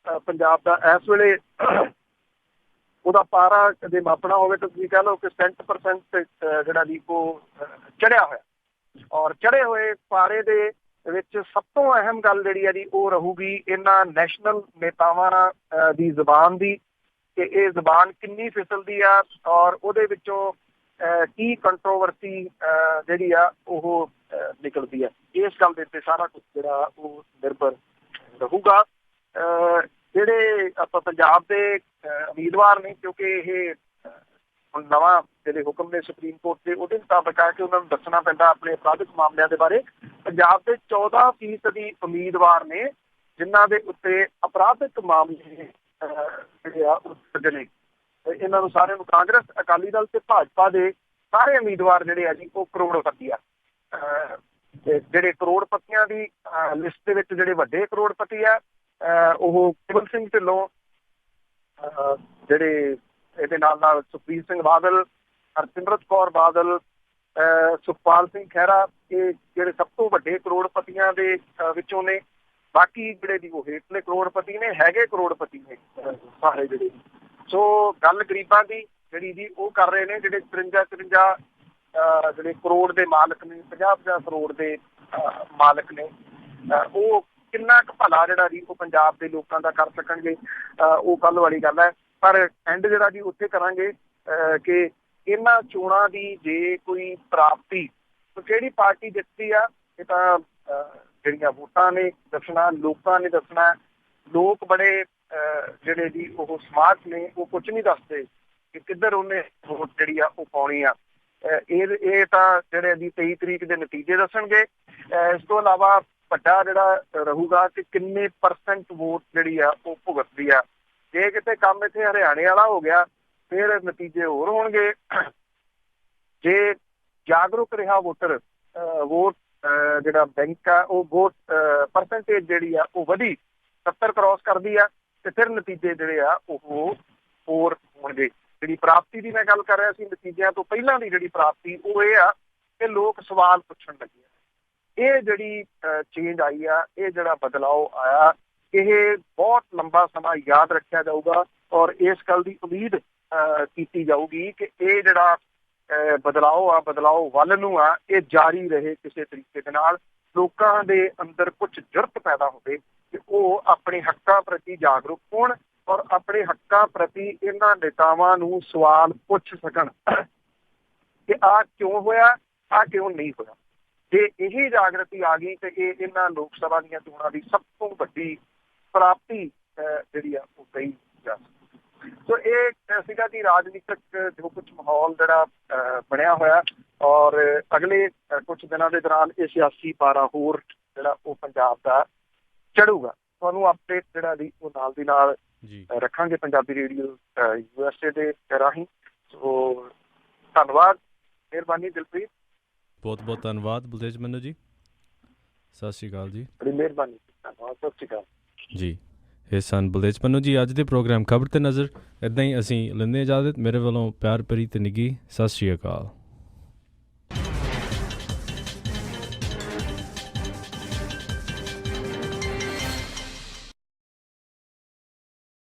ਪੰਜਾਬ ਦਾ ਇਸ ਵੇਲੇ, ਉਹਦਾ ਪਾਰਾ ਕਦੇ ਮਾਪਣਾ ਹੋਵੇ ਤਾਂ ਤੁਸੀਂ ਕਹਿ ਲਓ ਕਿ 100% ਜਿਹੜਾ ਜੀ ਉਹ ਚੜਿਆ ਹੋਇਆ। ਔਰ ਚੜੇ ਹੋਏ ਪਾਰੇ ਦੇ ਵਿੱਚ ਸਭ ਤੋਂ ਅਹਿਮ ਗੱਲ ਜਿਹੜੀ ਆ ਜੀ ਉਹ ਰਹੂਗੀ ਇਹਨਾਂ ਨੈਸ਼ਨਲ ਨੇਤਾਵਾਂ ਦੀ ਜ਼ੁਬਾਨ ਦੀ, ਕਿ ਇਹ ਜ਼ੁਬਾਨ ਕਿੰਨੀ ਫਿਸਲਦੀ ਆ ਔਰ ਉਹਦੇ ਵਿੱਚੋਂ ਕੀ ਕੰਟਰੋਵਰਸੀ ਜਿਹੜੀ ਆ ਉਹ ਨਿਕਲਦੀ ਆ। ਇਸ ਗੱਲ ਦੇ ਉੱਤੇ ਸਾਰਾ ਕੁਝ ਜਿਹੜਾ ਉਹ ਨਿਰਭਰ ਰਹੂਗਾ। ਜਿਹੜੇ ਆਪਾਂ ਪੰਜਾਬ ਦੇ ਉਮੀਦਵਾਰ ਨੇ, ਕਿਉਂਕਿ ਇਹ ਹੁਣ ਨਵਾਂ ਜਿਹੜੇ ਹੁਕਮ ਨੇ ਸੁਪਰੀਮ ਕੋਰਟ ਦੇ, ਉਹਦੇ ਮੁਤਾਬਕ ਆ ਕਿ ਉਹਨਾਂ ਨੂੰ ਦੱਸਣਾ ਪੈਂਦਾ ਆਪਣੇ ਅਪਰਾਧਿਕ ਮਾਮਲਿਆਂ ਦੇ ਬਾਰੇ। ਪੰਜਾਬ ਦੇ 14% ਉਮੀਦਵਾਰ ਨੇ ਜਿਨ੍ਹਾਂ ਦੇ ਉੱਤੇ ਅਪਰਾਧਿਕ ਮਾਮਲੇ ਜਿਹੜੇ ਆ ਉਹ ਦਰਜ ਨੇ। ਇਹਨਾਂ ਨੂੰ ਸਾਰਿਆਂ ਨੂੰ ਕਾਂਗਰਸ, ਅਕਾਲੀ ਦਲ ਤੇ ਭਾਜਪਾ ਦੇ ਸਾਰੇ ਉਮੀਦਵਾਰ ਜਿਹੜੇ ਆ ਜੀ ਉਹ ਕਰੋੜਪਤੀ ਆ। ਜਿਹੜੇ ਕਰੋੜਪਤੀਆਂ ਦੀ ਲਿਸਟ ਦੇ ਵਿੱਚ ਜਿਹੜੇ ਵੱਡੇ ਕਰੋੜਪਤੀ ਆ ਉਹ ਕੇਵਲ ਸਿੰਘ ਢਿੱਲੋਂ, ਜਿਹੜੇ ਇਹਦੇ ਨਾਲ ਸੁਖਬੀਰ ਸਿੰਘ ਬਾਦਲ, ਹਰਸਿਮਰਤ ਕੌਰ ਬਾਦਲ, ਸੁਖਪਾਲ ਸਿੰਘ ਖਹਿਰਾ, ਇਹ ਜਿਹੜੇ ਸਭ ਤੋਂ ਵੱਡੇ ਕਰੋੜਪਤੀਆਂ ਦੇ ਵਿੱਚੋਂ ਨੇ। ਬਾਕੀ ਜਿਹੜੇ ਜੀ ਉਹ ਹੇਠਲੇ ਕਰੋੜਪਤੀ ਨੇ, ਹੈਗੇ ਕਰੋੜਪਤੀ ਨੇ ਸਾਰੇ ਜਿਹੜੇ। ਸੋ ਗੱਲ ਗਰੀਬਾਂ ਦੀ ਜਿਹੜੀ ਜੀ ਉਹ ਕਰ ਰਹੇ ਨੇ, ਜਿਹੜੇ 53 ਜਿਹੜੇ ਕਰੋੜ ਦੇ ਮਾਲਕ ਨੇ, 50 ਕਰੋੜ ਦੇ ਮਾਲਕ ਨੇ, ਉਹ ਕਿੰਨਾ ਕੁ ਭਲਾ ਜਿਹੜਾ ਜੀ ਉਹ ਪੰਜਾਬ ਦੇ ਲੋਕਾਂ ਦਾ ਕਰ ਸਕਣਗੇ, ਉਹ ਕੱਲ ਵਾਲੀ ਗੱਲ ਹੈ। ਪਰ ਐਂਡ ਜਿਹੜਾ ਜੀ ਉੱਥੇ ਕਰਾਂਗੇ ਕਿ ਇਹਨਾਂ ਚੋਣਾਂ ਦੀ ਜੇ ਕੋਈ ਪ੍ਰਾਪਤੀ, ਕਿਹੜੀ ਪਾਰਟੀ ਜਿੱਤਦੀ ਆ, ਇਹ ਤਾਂ ਜਿਹੜੀਆਂ ਵੋਟਾਂ ਨੇ ਦੱਸਣਾ, ਲੋਕਾਂ ਨੇ ਦੱਸਣਾ। ਲੋਕ ਬੜੇ ਜਿਹੜੇ ਜੀ ਉਹ ਸਮਾਰਟ ਨੇ, ਉਹ ਕੁਝ ਨਹੀਂ ਦੱਸਦੇ ਕਿ ਕਿੱਧਰ ਉਹਨੇ ਵੋਟ ਜਿਹੜੀ ਆ ਉਹ ਪਾਉਣੀ ਆ। ਇਹ ਤਾਂ ਜਿਹੜੇ ਜੀ 23 ਤਰੀਕ ਦੇ ਨਤੀਜੇ ਦੱਸਣਗੇ। ਇਸ ਤੋਂ ਇਲਾਵਾ ਵੱਡਾ ਜਿਹੜਾ ਰਹੂਗਾ ਕਿ ਕਿੰਨੇ % ਵੋਟ ਜਿਹੜੀ ਆ ਉਹ ਭੁਗਤਦੀ ਆ। ਜੇ ਕਿਤੇ ਕੰਮ ਇੱਥੇ ਹਰਿਆਣੇ ਵਾਲਾ ਹੋ ਗਿਆ ਫਿਰ ਨਤੀਜੇ ਹੋਰ ਹੋਣਗੇ। ਜੇ ਜਾਗਰੂਕ ਰਿਹਾ ਵੋਟਰ, ਵੋਟ ਜਿਹੜਾ ਬੈਂਕ ਆ ਉਹ ਵੋਟ ਪਰਸੈਂਟੇਜ ਜਿਹੜੀ ਆ ਉਹ ਵਧੀ 70 ਕ੍ਰੋਸ ਕਰਦੀ ਆ, ਤੇ ਫਿਰ ਨਤੀਜੇ ਜਿਹੜੇ ਆ ਉਹ ਹੋਰ ਹੋਣਗੇ। ਜਿਹੜੀ ਪ੍ਰਾਪਤੀ ਦੀ ਮੈਂ ਗੱਲ ਕਰ ਰਿਹਾ ਸੀ, ਨਤੀਜਿਆਂ ਤੋਂ ਪਹਿਲਾਂ ਦੀ ਜਿਹੜੀ ਪ੍ਰਾਪਤੀ ਉਹ ਇਹ ਆ ਕਿ ਲੋਕ ਸਵਾਲ ਪੁੱਛਣ ਲੱਗੇ। ਇਹ ਜਿਹੜੀ ਚੇਂਜ ਆਈ ਆ, ਇਹ ਜਿਹੜਾ ਬਦਲਾਓ ਆਇਆ, ਇਹ ਬਹੁਤ ਲੰਬਾ ਸਮਾਂ ਯਾਦ ਰੱਖਿਆ ਜਾਊਗਾ। ਔਰ ਇਸ ਗੱਲ ਦੀ ਉਮੀਦ ਕੀਤੀ ਜਾਊਗੀ ਕਿ ਇਹ ਜਿਹੜਾ ਬਦਲਾਓ ਆ, ਬਦਲਾਓ ਵੱਲ ਨੂੰ ਆ, ਇਹ ਜਾਰੀ ਰਹੇ ਕਿਸੇ ਤਰੀਕੇ ਦੇ ਨਾਲ। ਲੋਕਾਂ ਦੇ ਅੰਦਰ ਕੁਝ ਜੁਰਤ ਪੈਦਾ ਹੋਵੇ ਕਿ ਉਹ ਆਪਣੇ ਹੱਕਾਂ ਪ੍ਰਤੀ ਜਾਗਰੂਕ ਹੋਣ ਔਰ ਆਪਣੇ ਹੱਕਾਂ ਪ੍ਰਤੀ ਇਹਨਾਂ ਨੇਤਾਵਾਂ ਨੂੰ ਸਵਾਲ ਪੁੱਛ ਸਕਣ ਕਿ ਆਹ ਕਿਉਂ ਹੋਇਆ, ਆਹ ਕਿਉਂ ਨਹੀਂ ਹੋਇਆ। ਜੇ ਇਹ ਜਾਗਰਤੀ ਆ ਗਈ ਤੇ ਇਹ ਇਹਨਾਂ ਲੋਕ ਸਭਾ ਦੀਆਂ ਚੋਣਾਂ ਦੀ ਸਭ ਤੋਂ ਵੱਡੀ ਪ੍ਰਾਪਤੀ ਜਿਹੜੀ ਆ ਉਹ ਕਹੀ ਜਾ ਸਕਦੀ। ਸੋ ਇਹ ਸੀਗਾ ਜੀ ਰਾਜਨੀਤਿਕ ਜੋ ਕੁਝ ਮਾਹੌਲ ਜਿਹੜਾ ਬਣਿਆ ਹੋਇਆ, ਔਰ ਅਗਲੇ ਕੁਝ ਦਿਨਾਂ ਦੇ ਦੌਰਾਨ ਇਹ ਸਿਆਸੀ ਪਾਰਾ ਹੋਰ ਜਿਹੜਾ ਉਹ ਪੰਜਾਬ ਦਾ ਚੜੂਗਾ। ਤੁਹਾਨੂੰ ਅਪਡੇਟ ਜਿਹੜਾ ਦੀ ਉਹ ਨਾਲ ਦੀ ਨਾਲ ਰੱਖਾਂਗੇ ਪੰਜਾਬੀ ਰੇਡੀਓ USA ਦੇ ਰਾਹੀਂ। ਸੋ ਧੰਨਵਾਦ, ਮਿਹਰਬਾਨੀ ਦਿਲਪ੍ਰੀਤ। ਬਹੁਤ ਬਹੁਤ ਧੰਨਵਾਦ ਬਲਤੇਜ ਮੰਨੂ ਜੀ। ਸਤਿ ਸ਼੍ਰੀ ਅਕਾਲ ਜੀ। ਬੜੀ ਮਿਹਰਬਾਨੀ, ਧੰਨਵਾਦ, ਸਤਿ ਸ਼੍ਰੀ ਅਕਾਲ ਜੀ। ਇਹ ਸਨ ਬਲਤੇਜ ਮੰਨੂ ਜੀ ਅੱਜ ਦੇ ਪ੍ਰੋਗਰਾਮ ਖਬਰ ਤੇ ਨਜ਼ਰ। ਇੱਦਾਂ ਹੀ ਅਸੀਂ ਲੈਂਦੇ ਇਜਾਜ਼ਤ। ਮੇਰੇ ਵੱਲੋਂ ਪਿਆਰ ਭਰੀ ਤੇ ਨਿੱਘੀ ਸਤਿ ਸ਼੍ਰੀ ਅਕਾਲ।